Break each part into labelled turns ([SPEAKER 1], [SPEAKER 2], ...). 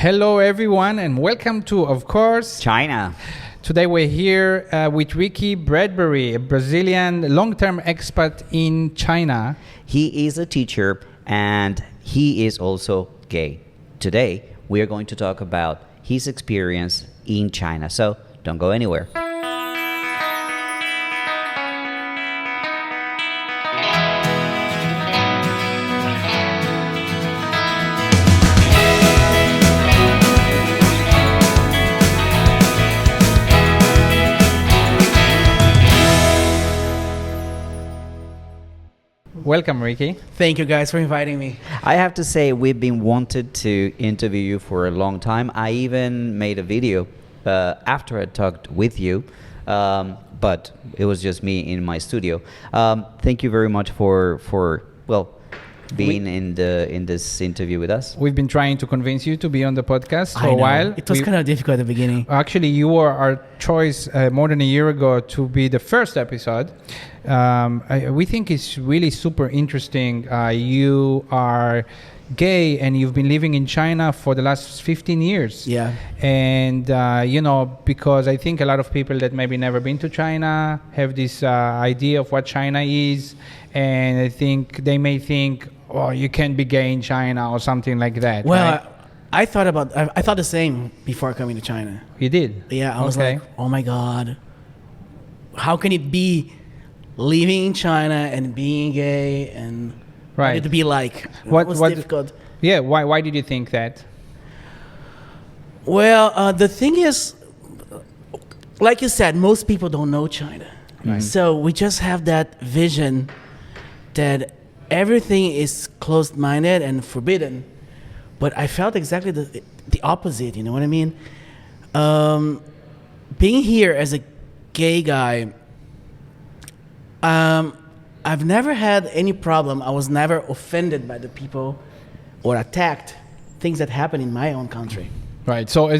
[SPEAKER 1] Hello, everyone, and welcome to, of course,
[SPEAKER 2] China.
[SPEAKER 1] Today we're here with Ricky Bradbury, a Brazilian long-term expat in China.
[SPEAKER 2] He is a teacher and he is also gay. Today we are going to talk about his experience in China. So don't go anywhere.
[SPEAKER 1] Welcome, Ricky.
[SPEAKER 3] Thank you guys for inviting me.
[SPEAKER 2] I have to say we've been wanted to interview you for a long time. I even made a video after I talked with you, but it was just me in my studio. Thank you very much for being in this interview with us.
[SPEAKER 1] We've been trying to convince you to be on the podcast for a while.
[SPEAKER 3] It was kind of difficult at the beginning.
[SPEAKER 1] Actually, you were our choice more than a year ago to be the first episode. We think it's really super interesting. You are gay and you've been living in China for the last 15 years.
[SPEAKER 3] Yeah.
[SPEAKER 1] And, because I think a lot of people that maybe never been to China have this idea of what China is. And I think they may think, oh, you can't be gay in China or something like that.
[SPEAKER 3] Well,
[SPEAKER 1] right?
[SPEAKER 3] I thought the same before coming to China.
[SPEAKER 1] You did?
[SPEAKER 3] Yeah, I was like, oh my God, how can it be living in China and being gay and
[SPEAKER 1] right.
[SPEAKER 3] what it be like?
[SPEAKER 1] What
[SPEAKER 3] was difficult.
[SPEAKER 1] Yeah, why did you think that?
[SPEAKER 3] Well, the thing is, like you said, most people don't know China.
[SPEAKER 1] Right.
[SPEAKER 3] So we just have that vision that everything is closed-minded and forbidden. But I felt exactly the opposite, you know what I mean? Being here as a gay guy, I've never had any problem. I was never offended by the people or attacked things that happen in my own country.
[SPEAKER 1] Right. So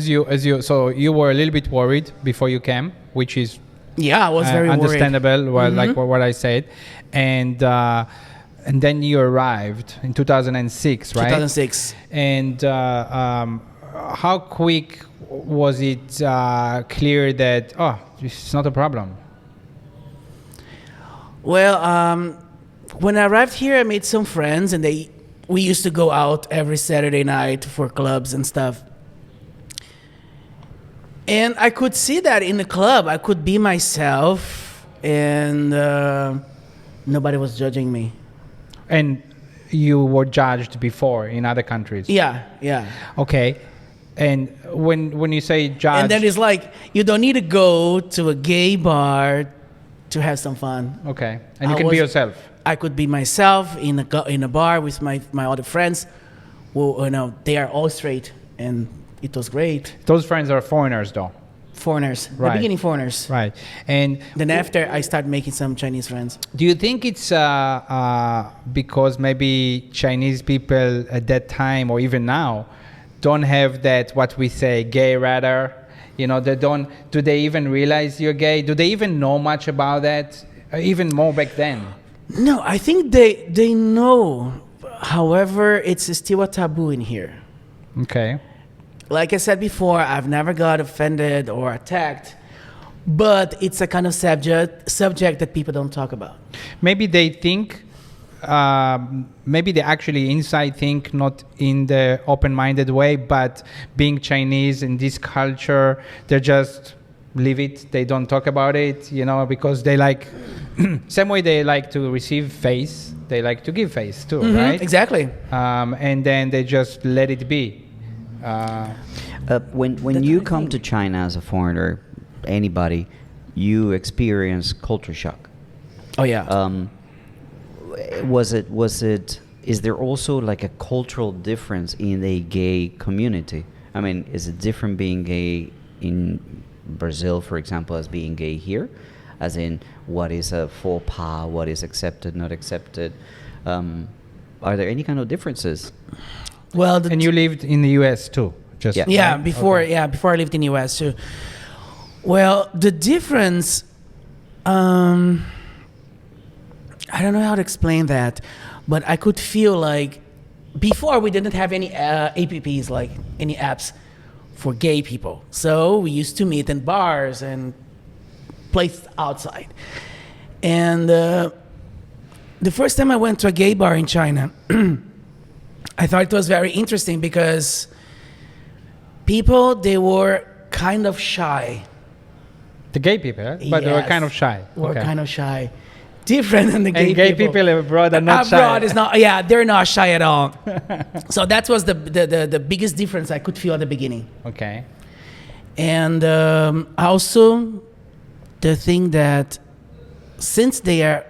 [SPEAKER 1] so you were a little bit worried before you came, which is
[SPEAKER 3] I was very
[SPEAKER 1] understandable.
[SPEAKER 3] worried.
[SPEAKER 1] Well, like what I said, and then you arrived in 2006, right?
[SPEAKER 3] 2006.
[SPEAKER 1] And how quick was it clear that this is not a problem?
[SPEAKER 3] Well, when I arrived here, I made some friends, and we used to go out every Saturday night for clubs and stuff. And I could see that in the club, I could be myself, and nobody was judging me.
[SPEAKER 1] And you were judged before in other countries?
[SPEAKER 3] Yeah.
[SPEAKER 1] Okay. And when you say judged...
[SPEAKER 3] And then it's like, you don't need to go to a gay bar to have some fun.
[SPEAKER 1] Okay. And you can be yourself?
[SPEAKER 3] I could be myself in a bar with my other friends. Well, they are all straight, and it was great.
[SPEAKER 1] Those friends are foreigners, though?
[SPEAKER 3] Foreigners.
[SPEAKER 1] Right.
[SPEAKER 3] The beginning foreigners.
[SPEAKER 1] Right. And
[SPEAKER 3] then after, I started making some Chinese friends.
[SPEAKER 1] Do you think it's because maybe Chinese people at that time or even now don't have that, what we say, gay radar? They don't. Do they even realize you're gay? Do they even know much about that? Even more back then?
[SPEAKER 3] No, I think they know. However, it's still a taboo in here.
[SPEAKER 1] Okay.
[SPEAKER 3] Like I said before, I've never got offended or attacked, but it's a kind of subject that people don't talk about.
[SPEAKER 1] Maybe they think, maybe they actually inside think not in the open-minded way, but being Chinese in this culture, they just leave it. They don't talk about it, because they like, same way they like to receive face, they like to give face too, right?
[SPEAKER 3] Exactly.
[SPEAKER 1] And then they just let it be.
[SPEAKER 2] When you come to China as a foreigner, anybody, you experience culture shock.
[SPEAKER 3] Oh yeah.
[SPEAKER 2] Is there also like a cultural difference in the gay community? I mean, is it different being gay in Brazil, for example, as being gay here? As in, what is a faux pas, what is accepted, not accepted? Are there any kind of differences?
[SPEAKER 3] Well,
[SPEAKER 1] and you lived in the U.S. too, just
[SPEAKER 3] right? Before I lived in the U.S. too. Well, the difference, I don't know how to explain that, but I could feel like before we didn't have any apps, like any apps for gay people. So we used to meet in bars and places outside. And the first time I went to a gay bar in China, I thought it was very interesting because people, they were kind of shy.
[SPEAKER 1] The gay people, right? But they were
[SPEAKER 3] Yes.
[SPEAKER 1] kind of shy.
[SPEAKER 3] Were
[SPEAKER 1] Okay.
[SPEAKER 3] kind of shy. Different than the gay
[SPEAKER 1] And gay
[SPEAKER 3] people.
[SPEAKER 1] people abroad are not shy.
[SPEAKER 3] Abroad is not, yeah, they're not shy at all. So that was the biggest difference I could feel at the beginning.
[SPEAKER 1] Okay.
[SPEAKER 3] And also the thing that since they are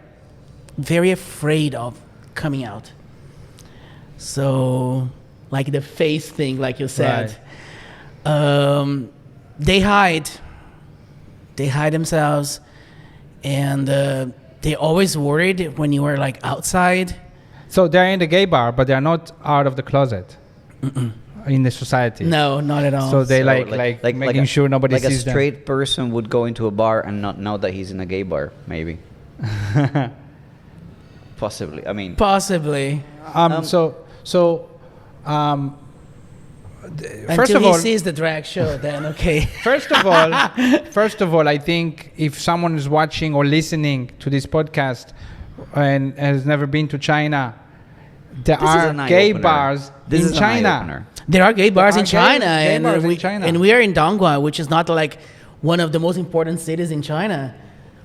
[SPEAKER 3] very afraid of coming out, so like the face thing, like you said, they hide themselves, and they always worried when you were like outside.
[SPEAKER 1] So they're in the gay bar, but they're not out of the closet in the society.
[SPEAKER 3] No, not at all.
[SPEAKER 1] So they
[SPEAKER 2] So,
[SPEAKER 1] like making sure nobody
[SPEAKER 2] like
[SPEAKER 1] sees
[SPEAKER 2] a straight person would go into a bar and not know that he's in a gay bar, maybe.
[SPEAKER 1] them.
[SPEAKER 2] Possibly. I mean,
[SPEAKER 3] Possibly.
[SPEAKER 1] First
[SPEAKER 3] Until
[SPEAKER 1] of
[SPEAKER 3] he
[SPEAKER 1] all,
[SPEAKER 3] sees the drag show, then okay.
[SPEAKER 1] first of all, I think if someone is watching or listening to this podcast and has never been to China, there
[SPEAKER 2] This is
[SPEAKER 1] are
[SPEAKER 2] an
[SPEAKER 1] gay
[SPEAKER 2] eye-opener.
[SPEAKER 1] bars
[SPEAKER 2] this
[SPEAKER 1] in
[SPEAKER 2] is an
[SPEAKER 1] China.
[SPEAKER 2] eye-opener.
[SPEAKER 3] There are gay bars
[SPEAKER 1] are
[SPEAKER 3] in
[SPEAKER 1] gay-
[SPEAKER 3] China,
[SPEAKER 1] gay bars in
[SPEAKER 3] we,
[SPEAKER 1] China.
[SPEAKER 3] and we are in Dongguan, which is not like one of the most important cities in China.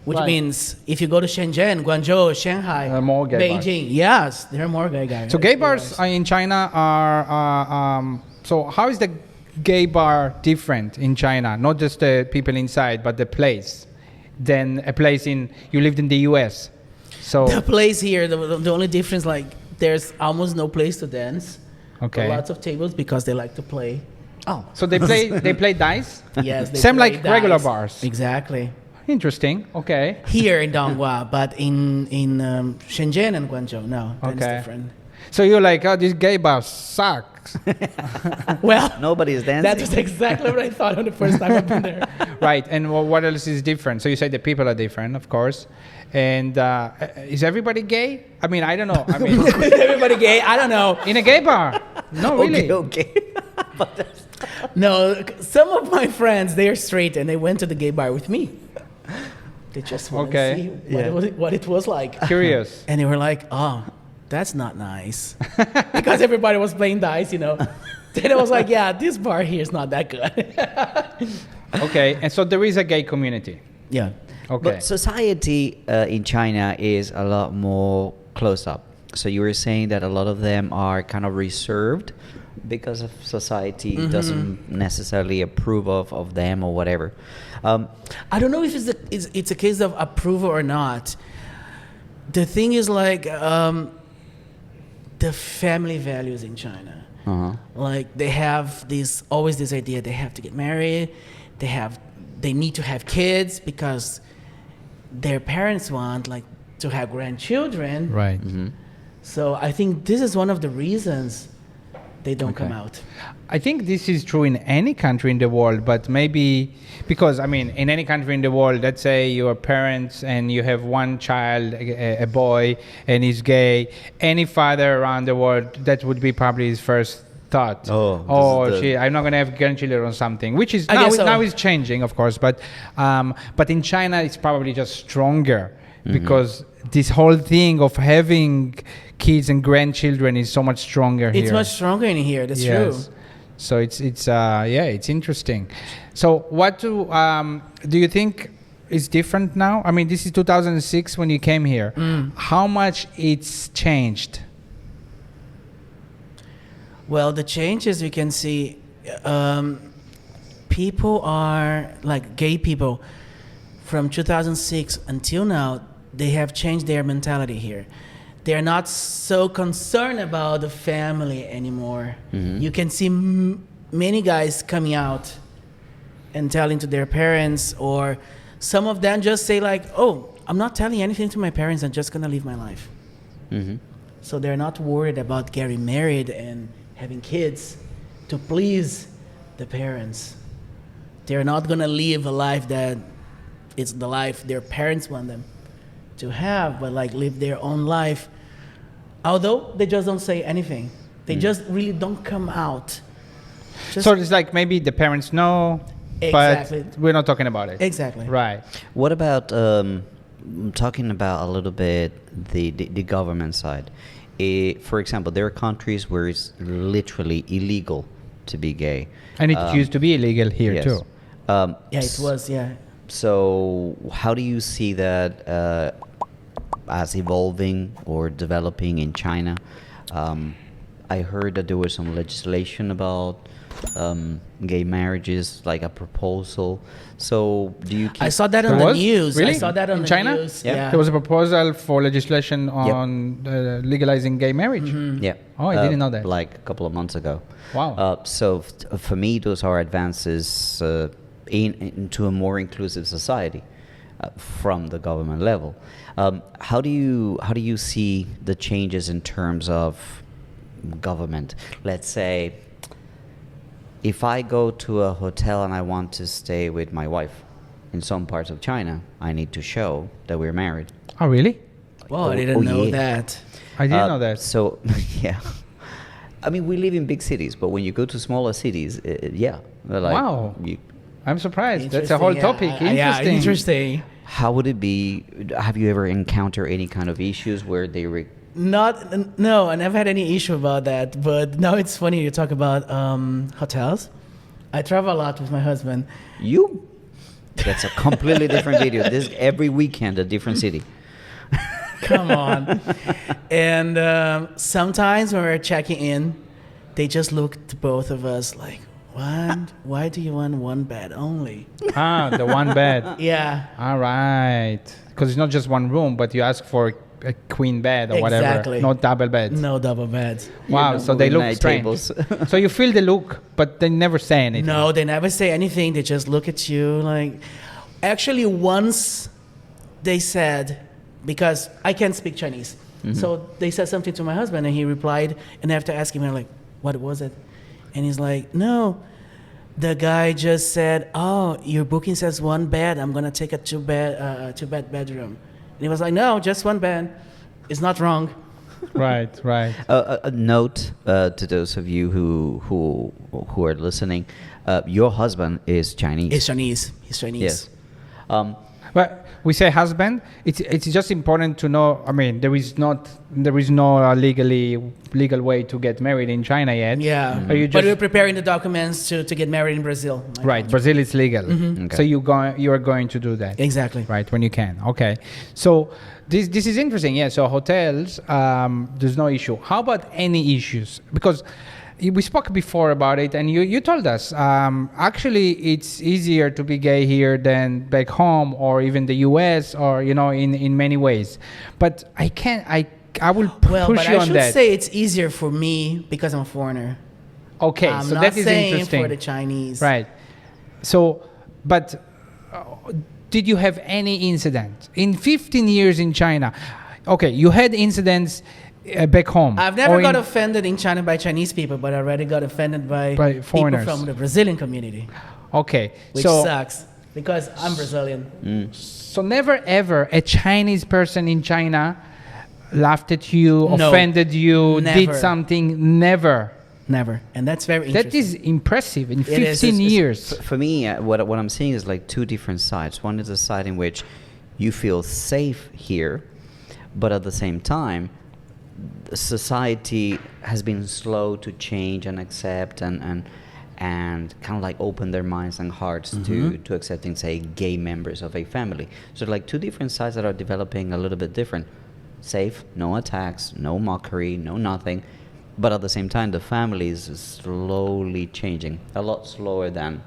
[SPEAKER 3] Which
[SPEAKER 1] Right.
[SPEAKER 3] means if you go to Shenzhen, Guangzhou, Shanghai,
[SPEAKER 1] There are more gay bars.
[SPEAKER 3] Beijing, yes, there are more gay guys.
[SPEAKER 1] So gay bars in China are. So how is the gay bar different in China? Not just the people inside, but the place. Than a place you lived in the U.S. So
[SPEAKER 3] The place here, the only difference, like there's almost no place to dance.
[SPEAKER 1] okay.
[SPEAKER 3] Lots of tables because they like to play.
[SPEAKER 2] Oh.
[SPEAKER 1] So they play dice.
[SPEAKER 3] Yes, they
[SPEAKER 1] Same
[SPEAKER 3] play
[SPEAKER 1] like regular
[SPEAKER 3] dice.
[SPEAKER 1] bars.
[SPEAKER 3] Exactly.
[SPEAKER 1] Interesting. Okay.
[SPEAKER 3] Here in Dongguan, but in Shenzhen and Guangzhou, no, that's
[SPEAKER 1] Okay.
[SPEAKER 3] different.
[SPEAKER 1] So you're like, oh, this gay bar sucks.
[SPEAKER 3] Well,
[SPEAKER 2] Nobody is dancing.
[SPEAKER 3] that was exactly what I thought on the first time I've been there.
[SPEAKER 1] Right. And what else is different? So you say the people are different, of course. And is everybody gay? I mean, I don't know. I mean,
[SPEAKER 3] Is everybody gay? I don't know.
[SPEAKER 1] in a gay bar? No, really.
[SPEAKER 2] Okay. But that's-
[SPEAKER 3] No, some of my friends, they are straight and they went to the gay bar with me. They just want
[SPEAKER 1] Okay.
[SPEAKER 3] to see what it was like.
[SPEAKER 1] Curious.
[SPEAKER 3] And they were like, oh, that's not nice. Because everybody was playing dice, you know. Then I was like, yeah, this bar here is not that good.
[SPEAKER 1] Okay. And so there is a gay community.
[SPEAKER 3] Yeah.
[SPEAKER 1] Okay.
[SPEAKER 2] But society in China is a lot more closed up. So you were saying that a lot of them are kind of reserved because of society doesn't necessarily approve of them or whatever.
[SPEAKER 3] I don't know if it's a case of approval or not. The thing is like the family values in China. Like they have always this idea they have to get married, they need to have kids because their parents want like to have grandchildren.
[SPEAKER 1] Right.
[SPEAKER 3] So I think this is one of the reasons they don't come
[SPEAKER 1] Okay.
[SPEAKER 3] out.
[SPEAKER 1] I think this is true in any country in the world, but maybe because, I mean, in any country in the world, let's say you're parents and you have one child, a boy, and he's gay, any father around the world, that would be probably his first thought.
[SPEAKER 2] Oh, this is the-
[SPEAKER 1] shit, I'm not going to have grandchildren or something, which is
[SPEAKER 3] I
[SPEAKER 1] now,
[SPEAKER 3] guess so.
[SPEAKER 1] now it's changing, of course, but in China, it's probably just stronger because this whole thing of having kids and grandchildren is so much stronger here.
[SPEAKER 3] It's much stronger in here. That's true.
[SPEAKER 1] So it's interesting. So what do you think is different now? I mean, this is 2006 when you came here. How much it's changed?
[SPEAKER 3] Well, the changes we can see, people are like gay people from 2006 until now. They have changed their mentality here. They're not so concerned about the family anymore. You can see many guys coming out and telling to their parents, or some of them just say like, oh, I'm not telling anything to my parents, I'm just gonna live my life. So they're not worried about getting married and having kids to please the parents. They're not gonna live a life that it's the life their parents want them to have, but like live their own life. Although they just don't say anything. They just really don't come out. Just
[SPEAKER 1] So it's like maybe the parents know,
[SPEAKER 3] Exactly.
[SPEAKER 1] but we're not talking about it.
[SPEAKER 3] exactly.
[SPEAKER 1] Right.
[SPEAKER 2] What about talking about a little bit the government side? For example, there are countries where it's literally illegal to be gay.
[SPEAKER 1] And it used to be illegal here
[SPEAKER 2] yes.
[SPEAKER 1] too.
[SPEAKER 3] Yeah, it was. Yeah.
[SPEAKER 2] So how do you see that as evolving or developing in China? I heard that there was some legislation about gay marriages, like a proposal. So do you keep
[SPEAKER 3] I saw that on
[SPEAKER 1] There
[SPEAKER 3] the
[SPEAKER 1] was?
[SPEAKER 3] news.
[SPEAKER 1] Really?
[SPEAKER 3] I saw that on
[SPEAKER 1] In
[SPEAKER 3] the
[SPEAKER 1] China?
[SPEAKER 3] news.
[SPEAKER 2] Yeah.
[SPEAKER 3] Yeah.
[SPEAKER 1] There was a proposal for legislation on legalizing gay marriage.
[SPEAKER 2] Yeah.
[SPEAKER 1] Oh, I didn't know that.
[SPEAKER 2] Like a couple of months ago.
[SPEAKER 1] Wow.
[SPEAKER 2] So for me, those are advances into a more inclusive society from the government level. How do you see the changes in terms of government? Let's say, if I go to a hotel and I want to stay with my wife in some parts of China, I need to show that we're married.
[SPEAKER 1] Oh, really?
[SPEAKER 3] Well, I didn't know
[SPEAKER 2] yeah.
[SPEAKER 3] that.
[SPEAKER 1] I didn't know that.
[SPEAKER 2] So, yeah. I mean, we live in big cities, but when you go to smaller cities, yeah. Like
[SPEAKER 1] Wow.
[SPEAKER 2] You,
[SPEAKER 1] I'm surprised. That's a whole
[SPEAKER 3] Interesting,
[SPEAKER 1] topic.
[SPEAKER 3] yeah.
[SPEAKER 1] Interesting.
[SPEAKER 3] Yeah, interesting.
[SPEAKER 2] how would it be? Have you ever encountered any kind of issues where they
[SPEAKER 3] No, I never had any issue about that. But now it's funny you talk about hotels. I travel a lot with my husband.
[SPEAKER 2] you? That's a completely different video. This every weekend a different city.
[SPEAKER 3] Come on. And sometimes when we're checking in, they just look to both of us like, what? Why do you want one bed only?
[SPEAKER 1] Ah, the one bed.
[SPEAKER 3] Yeah.
[SPEAKER 1] All right. Because it's not just one room, but you ask for a queen bed or whatever.
[SPEAKER 3] Exactly.
[SPEAKER 1] No double beds.
[SPEAKER 3] No double beds.
[SPEAKER 1] Wow, so they look
[SPEAKER 2] Night
[SPEAKER 1] strange.
[SPEAKER 2] tables.
[SPEAKER 1] So you feel the look, but they never say anything.
[SPEAKER 3] No, they never say anything. They just look at you like. Actually, once they said, because I can't speak Chinese, so they said something to my husband, and he replied, and I have to ask him, I'm like, what was it? And he's like, no, the guy just said, oh, your booking says one bed. I'm gonna take a two bed bedroom. And he was like, no, just one bed. It's not wrong.
[SPEAKER 1] Right, right.
[SPEAKER 2] A note to those of you who are listening: your husband is Chinese.
[SPEAKER 3] He's Chinese. He's Chinese.
[SPEAKER 2] Yes.
[SPEAKER 1] But we say husband. It's just important to know. I mean, there is no legal way to get married in China yet.
[SPEAKER 3] Yeah.
[SPEAKER 1] Are you
[SPEAKER 3] But
[SPEAKER 1] just
[SPEAKER 3] we're preparing the documents to get married in Brazil. my
[SPEAKER 1] right?
[SPEAKER 3] country.
[SPEAKER 1] Brazil is legal,
[SPEAKER 2] Okay.
[SPEAKER 1] so you are going to do that.
[SPEAKER 3] Exactly.
[SPEAKER 1] Right, when you can. Okay. So this is interesting. Yeah. So hotels, there's no issue. How about any issues? Because we spoke before about it, and you told us actually it's easier to be gay here than back home or even the U.S. or in many ways. But I will
[SPEAKER 3] Well,
[SPEAKER 1] push
[SPEAKER 3] but
[SPEAKER 1] you
[SPEAKER 3] I
[SPEAKER 1] on
[SPEAKER 3] should
[SPEAKER 1] that.
[SPEAKER 3] say it's easier for me because I'm a foreigner.
[SPEAKER 1] Okay,
[SPEAKER 3] I'm
[SPEAKER 1] so
[SPEAKER 3] not
[SPEAKER 1] that is
[SPEAKER 3] saying
[SPEAKER 1] interesting.
[SPEAKER 3] for the Chinese.
[SPEAKER 1] Right. So, but did you have any incident in 15 years in China? Okay, you had incidents back home.
[SPEAKER 3] I've never
[SPEAKER 1] or
[SPEAKER 3] got
[SPEAKER 1] in-
[SPEAKER 3] offended in China by Chinese people, but I already got offended by
[SPEAKER 1] By foreigners.
[SPEAKER 3] people from the Brazilian community,
[SPEAKER 1] Okay,
[SPEAKER 3] which
[SPEAKER 1] so
[SPEAKER 3] sucks because I'm Brazilian.
[SPEAKER 1] so never ever a Chinese person in China laughed at you,
[SPEAKER 3] No.
[SPEAKER 1] offended you, did
[SPEAKER 3] Never.
[SPEAKER 1] something. Never.
[SPEAKER 3] Never, and that's very
[SPEAKER 1] That
[SPEAKER 3] interesting.
[SPEAKER 1] is impressive in
[SPEAKER 3] It
[SPEAKER 1] 15
[SPEAKER 3] is.
[SPEAKER 1] years.
[SPEAKER 2] For me, what I'm seeing is like two different sides. One is a side in which you feel safe here, but at the same time, society has been slow to change and accept and kind of like open their minds and hearts to accepting, say, gay members of a family. So like two different sides that are developing a little bit different. Safe, no attacks, no mockery, no nothing. But at the same time, the family is slowly changing, a lot slower than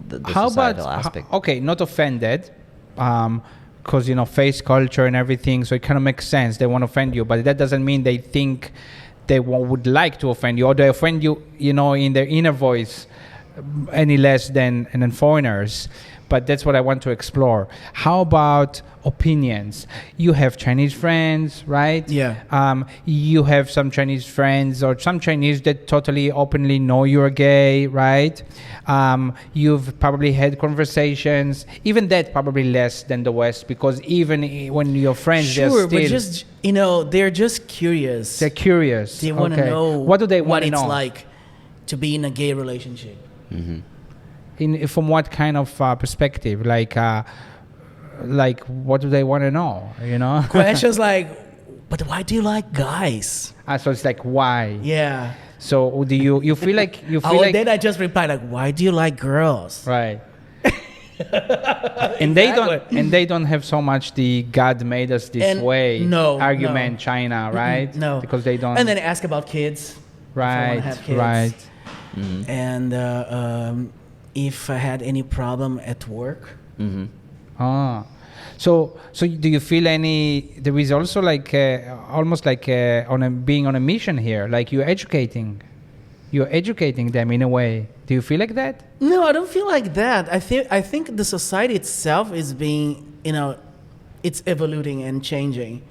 [SPEAKER 2] the
[SPEAKER 1] How about
[SPEAKER 2] societal aspect.
[SPEAKER 1] okay, not offended, because face culture and everything, so it kind of makes sense. They won't offend you, but that doesn't mean they think they would like to offend you, or they offend you, in their inner voice. any less than foreigners. But that's what I want to explore. How about opinions? You have Chinese friends, right?
[SPEAKER 3] Yeah.
[SPEAKER 1] You have some Chinese friends or some Chinese that totally openly know you're gay, right? You've probably had conversations. Even that probably less than the West, because even when your friends,
[SPEAKER 3] Sure,
[SPEAKER 1] they're
[SPEAKER 3] but
[SPEAKER 1] still...
[SPEAKER 3] just they're just curious.
[SPEAKER 1] They're curious.
[SPEAKER 3] They want to
[SPEAKER 1] Okay.
[SPEAKER 3] know
[SPEAKER 1] What do they
[SPEAKER 3] what
[SPEAKER 1] want to
[SPEAKER 3] it's
[SPEAKER 1] know?
[SPEAKER 3] like to be in a gay relationship.
[SPEAKER 1] From what kind of perspective? Like what do they want to know?
[SPEAKER 3] Questions like, but why do you like guys?
[SPEAKER 1] So it's like, why?
[SPEAKER 3] Yeah.
[SPEAKER 1] So do you feel like
[SPEAKER 3] Then I just replied like, why do you like girls?
[SPEAKER 1] right? And they don't have so much the God made us this
[SPEAKER 3] And
[SPEAKER 1] way argument.
[SPEAKER 3] no.
[SPEAKER 1] China, right?
[SPEAKER 3] No,
[SPEAKER 1] Because they don't.
[SPEAKER 3] And then ask about kids. If I
[SPEAKER 1] right,
[SPEAKER 3] wanna have kids.
[SPEAKER 1] right.
[SPEAKER 3] And if I had any problem at work.
[SPEAKER 1] Ah, so do you feel any? There is also like almost like being on a mission here. Like you're educating them in a way. Do you feel like that?
[SPEAKER 3] No, I don't feel like that. I think the society itself is being, it's evolving and changing.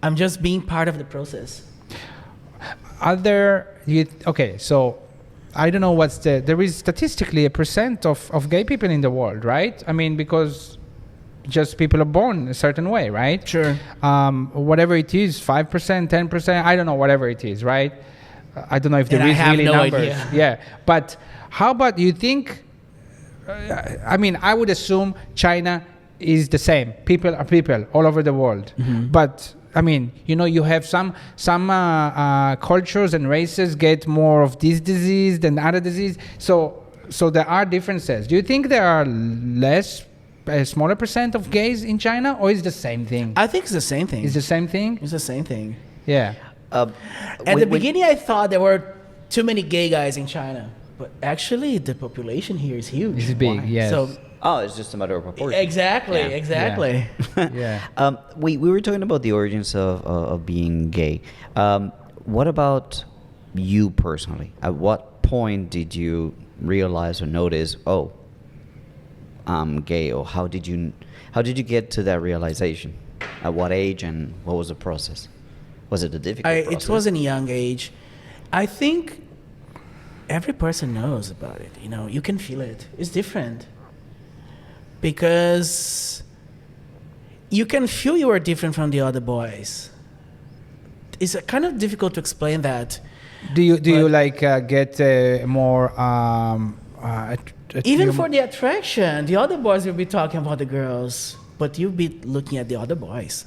[SPEAKER 3] I'm just being part of the process.
[SPEAKER 1] Okay, so I don't know there is statistically a percent of gay people in the world, right? I mean, because just people are born a certain way, right?
[SPEAKER 3] Sure.
[SPEAKER 1] Whatever it is, 5%, 10%, I don't know, whatever it is, right? I don't know if there
[SPEAKER 3] And I
[SPEAKER 1] is
[SPEAKER 3] have
[SPEAKER 1] really
[SPEAKER 3] no
[SPEAKER 1] numbers.
[SPEAKER 3] idea.
[SPEAKER 1] Yeah, but how about you think? I mean, I would assume China is the same. People are people all over the world, but I mean, you have some cultures and races get more of this disease than other disease. So there are differences. Do you think there are a smaller percent of gays in China, or is it the same thing?
[SPEAKER 3] I think it's the same thing.
[SPEAKER 1] It's the same thing?
[SPEAKER 3] It's the same thing.
[SPEAKER 1] Yeah.
[SPEAKER 3] At the beginning, I thought there were too many gay guys in China, but actually, the population here is huge.
[SPEAKER 1] It's big, yes.
[SPEAKER 3] So
[SPEAKER 2] It's just a matter of proportion.
[SPEAKER 3] exactly.
[SPEAKER 1] Yeah.
[SPEAKER 2] We were talking about the origins of being gay. What about you personally? At what point did you realize or notice, oh, I'm gay? Or how did you get to that realization? At what age, and what was the process? Was it a difficult process?
[SPEAKER 3] It was in a young age. I think every person knows about it. You can feel it. It's different. Because you can feel you are different from the other boys. It's kind of difficult to explain that.
[SPEAKER 1] Do you like get more
[SPEAKER 3] even for the attraction, the other boys will be talking about the girls, but you'll be looking at the other boys.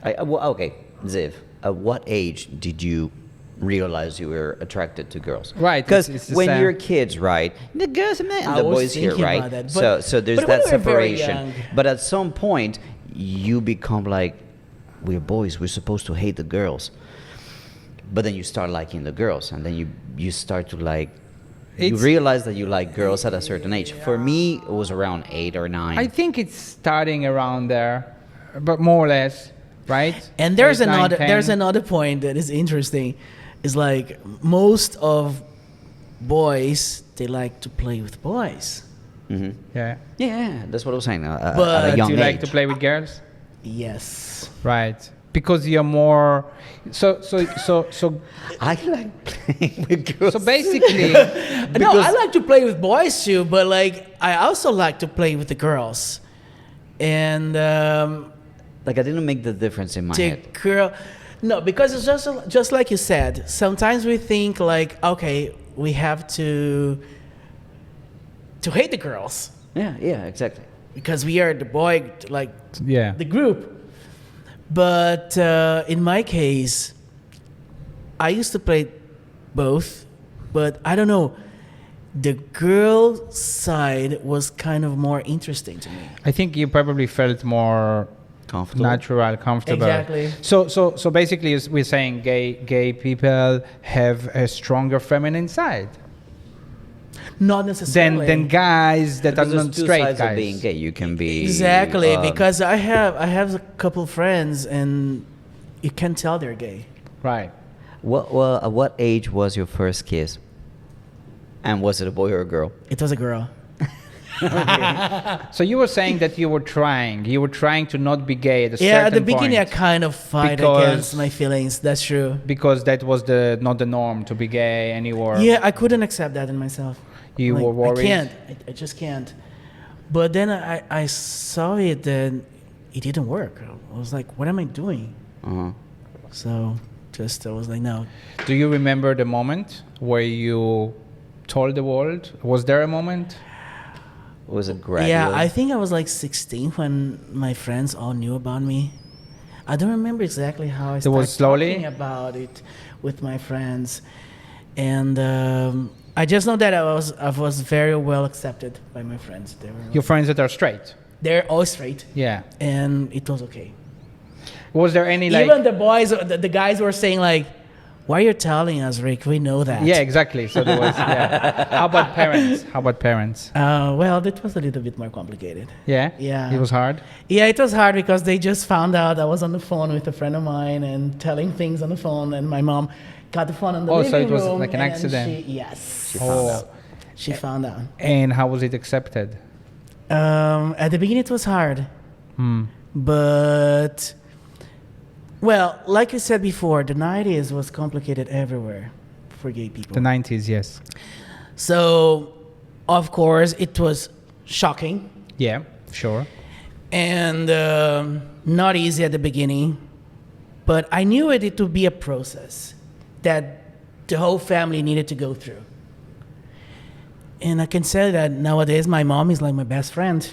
[SPEAKER 2] Okay, Ziv, at what age did you realize you were attracted to girls?
[SPEAKER 1] Right,
[SPEAKER 2] because
[SPEAKER 1] it's the
[SPEAKER 2] when
[SPEAKER 1] same.
[SPEAKER 2] you're kids, right, the girls and
[SPEAKER 3] I
[SPEAKER 2] the
[SPEAKER 3] was
[SPEAKER 2] boys here,
[SPEAKER 3] thinking
[SPEAKER 2] right?
[SPEAKER 3] about that,
[SPEAKER 2] So there's
[SPEAKER 3] but when
[SPEAKER 2] that
[SPEAKER 3] we were very
[SPEAKER 2] separation.
[SPEAKER 3] young.
[SPEAKER 2] But at some point, you become like, we're boys, we're supposed to hate the girls. But then you start liking the girls, and then you start to like. You realize that you like girls at a certain age. For me, it was around 8 or 9.
[SPEAKER 1] I think it's starting around there, but more or less, right?
[SPEAKER 3] And there's
[SPEAKER 1] 8, 9,
[SPEAKER 3] another
[SPEAKER 1] 10.
[SPEAKER 3] there's another point that is interesting. Is like most of boys, they like to play with boys.
[SPEAKER 1] Yeah.
[SPEAKER 2] Yeah, that's what I was saying. At
[SPEAKER 3] But
[SPEAKER 2] a young
[SPEAKER 1] Do you
[SPEAKER 2] age.
[SPEAKER 1] like to play with girls?
[SPEAKER 3] Yes.
[SPEAKER 1] Right. Because you're more. So
[SPEAKER 2] I like playing with girls.
[SPEAKER 1] so basically.
[SPEAKER 3] No, I like to play with boys too, but like I also like to play with the girls. And
[SPEAKER 2] Like I didn't make the difference in my
[SPEAKER 3] the
[SPEAKER 2] head.
[SPEAKER 3] girl, no, because it's just like you said. Sometimes we think like, okay, we have to hate the girls
[SPEAKER 2] Yeah, exactly.
[SPEAKER 3] because we are the boy, like
[SPEAKER 1] Yeah.
[SPEAKER 3] the group. But in my case, I used to play both, but I don't know. The girl side was kind of more interesting to me.
[SPEAKER 1] I think you probably felt more
[SPEAKER 2] Comfortable.
[SPEAKER 1] natural, comfortable.
[SPEAKER 3] Exactly.
[SPEAKER 1] So basically, we're saying gay people have a stronger feminine side
[SPEAKER 3] Not necessarily.
[SPEAKER 1] than guys that
[SPEAKER 2] Because
[SPEAKER 1] are
[SPEAKER 2] there's
[SPEAKER 1] not
[SPEAKER 2] two
[SPEAKER 1] straight
[SPEAKER 2] sides
[SPEAKER 1] guys.
[SPEAKER 2] of being gay. You can be
[SPEAKER 3] Exactly, because I have a couple friends and you can tell they're gay.
[SPEAKER 1] Right.
[SPEAKER 2] At what age was your first kiss? And was it a boy or a girl?
[SPEAKER 3] It was a girl.
[SPEAKER 1] So you were saying that you were trying to not be gay at a certain
[SPEAKER 3] Yeah, at the beginning I
[SPEAKER 1] point
[SPEAKER 3] kind of fight
[SPEAKER 1] because-
[SPEAKER 3] against my feelings. That's true.
[SPEAKER 1] because that was not the norm to be gay anymore.
[SPEAKER 3] Yeah, I couldn't accept that in myself.
[SPEAKER 1] You were worried?
[SPEAKER 3] I can't. I just can't. But then I saw it and it didn't work. I was like, what am I doing?
[SPEAKER 2] Uh-huh.
[SPEAKER 3] So I was like, no.
[SPEAKER 1] Do you remember the moment where you told the world? Was there a moment?
[SPEAKER 2] Was it gradual?
[SPEAKER 3] Yeah, I think I was like 16 when my friends all knew about me. I don't remember exactly how I started
[SPEAKER 1] was slowly?
[SPEAKER 3] talking about it with my friends. And I just know that I was very well accepted by my friends.
[SPEAKER 1] Your friends that are straight?
[SPEAKER 3] They're all straight.
[SPEAKER 1] Yeah.
[SPEAKER 3] And it was okay.
[SPEAKER 1] Was there any like...
[SPEAKER 3] Even the boys, the guys were saying like, why are you telling us, Rick? We know that.
[SPEAKER 1] Yeah, exactly. So there was, yeah. How about parents?
[SPEAKER 3] Well, that was a little bit more complicated.
[SPEAKER 1] Yeah?
[SPEAKER 3] Yeah.
[SPEAKER 1] It was hard?
[SPEAKER 3] Yeah, it was hard because they just found out I was on the phone with a friend of mine and telling things on the phone, and my mom got the phone in the living
[SPEAKER 1] so
[SPEAKER 3] room.
[SPEAKER 1] it was like an
[SPEAKER 3] and
[SPEAKER 1] accident.
[SPEAKER 3] She
[SPEAKER 1] Oh.
[SPEAKER 3] found out. She found out.
[SPEAKER 1] And how was it accepted?
[SPEAKER 3] At the beginning, it was hard.
[SPEAKER 1] Hmm.
[SPEAKER 3] But, well, like you said before, the 90s was complicated everywhere for gay people.
[SPEAKER 1] The 90s, yes.
[SPEAKER 3] So, of course, it was shocking
[SPEAKER 1] Yeah, sure.
[SPEAKER 3] and not easy at the beginning. But I knew it would be a process that the whole family needed to go through. And I can say that nowadays my mom is like my best friend.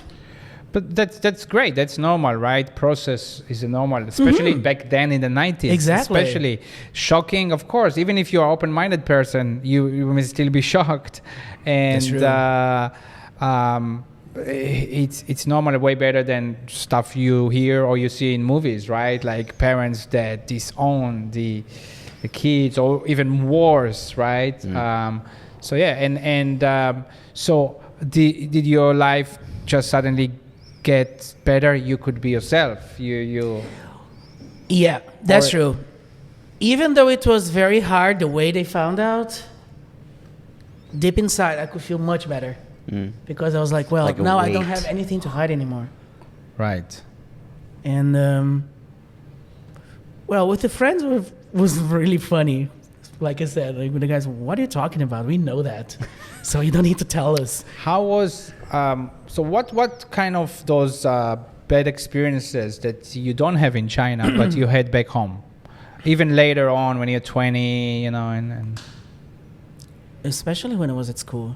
[SPEAKER 1] But that's great. That's normal, right? Process is a normal, especially back then in the 90s.
[SPEAKER 3] Exactly.
[SPEAKER 1] Especially shocking, of course. Even if you're an open-minded person, you may still be shocked. And
[SPEAKER 3] That's true.
[SPEAKER 1] it's normally way better than stuff you hear or you see in movies, right? Like parents that disown the kids, or even wars, right? So yeah, so did your life just suddenly get better? You could be yourself. You.
[SPEAKER 3] Yeah, that's true. Even though it was very hard the way they found out, deep inside I could feel much better. Because I was like, well,
[SPEAKER 2] Like a
[SPEAKER 3] now I don't
[SPEAKER 2] weight.
[SPEAKER 3] have anything to hide anymore.
[SPEAKER 1] Right.
[SPEAKER 3] And well, with the friends was really funny. Like I said, like the guys, what are you talking about? We know that, so you don't need to tell us.
[SPEAKER 1] How was so? What kind of those bad experiences that you don't have in China, but you had back home, even later on when you're 20, you know, and
[SPEAKER 3] Especially when I was at school,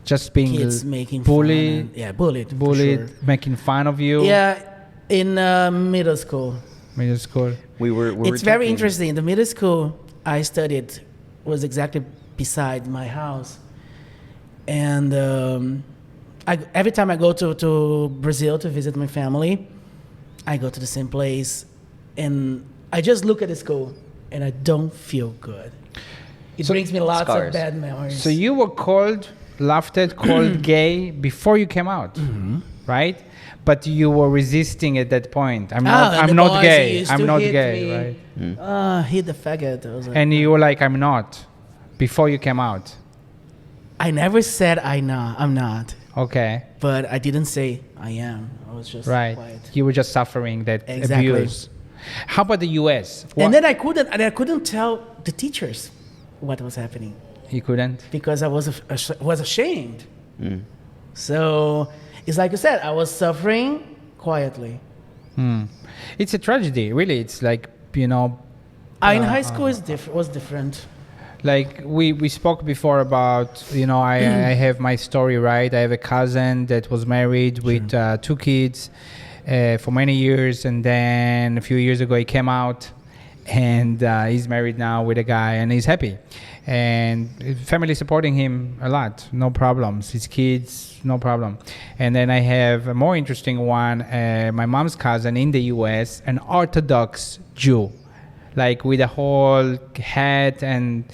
[SPEAKER 1] just being
[SPEAKER 3] kids making
[SPEAKER 1] bullied,
[SPEAKER 3] fun. Yeah, bullied. for
[SPEAKER 1] bullied,
[SPEAKER 3] sure.
[SPEAKER 1] making fun of you.
[SPEAKER 3] Yeah, in middle school.
[SPEAKER 1] Middle school.
[SPEAKER 2] We were
[SPEAKER 3] It's very
[SPEAKER 2] talking-
[SPEAKER 3] interesting. The middle school I studied was exactly beside my house. And every time I go to Brazil to visit my family, I go to the same place. And I just look at the school and I don't feel good. It brings me lots
[SPEAKER 2] Scars.
[SPEAKER 3] of bad memories.
[SPEAKER 1] So you were laughed at, called gay before you came out, right? But you were resisting at that point. I'm not.
[SPEAKER 3] and
[SPEAKER 1] I'm
[SPEAKER 3] the
[SPEAKER 1] not
[SPEAKER 3] boys
[SPEAKER 1] gay.
[SPEAKER 3] used
[SPEAKER 1] I'm
[SPEAKER 3] to
[SPEAKER 1] not
[SPEAKER 3] hit
[SPEAKER 1] gay,
[SPEAKER 3] me.
[SPEAKER 1] right?
[SPEAKER 3] Hit the faggot. I was like,
[SPEAKER 1] And you were like, I'm not, before you came out.
[SPEAKER 3] I never said I'm not.
[SPEAKER 1] Okay,
[SPEAKER 3] But I didn't say I am. I was just
[SPEAKER 1] right.
[SPEAKER 3] quiet.
[SPEAKER 1] You were just suffering that
[SPEAKER 3] Exactly.
[SPEAKER 1] abuse. How about the U.S.?
[SPEAKER 3] And then I couldn't tell the teachers what was happening
[SPEAKER 1] You couldn't.
[SPEAKER 3] because I was ashamed. So it's like you said, I was suffering quietly.
[SPEAKER 1] It's a tragedy, really. It's like, you know,
[SPEAKER 3] In high school was different.
[SPEAKER 1] like we spoke before about, you know, I have my story, right? I have a cousin that was married with 2 kids for many years, and then a few years ago he came out, and he's married now with a guy, and he's happy, and family supporting him a lot, no problems. His kids, no problem. And then I have a more interesting one, my mom's cousin in the US, an Orthodox Jew, like with a whole hat and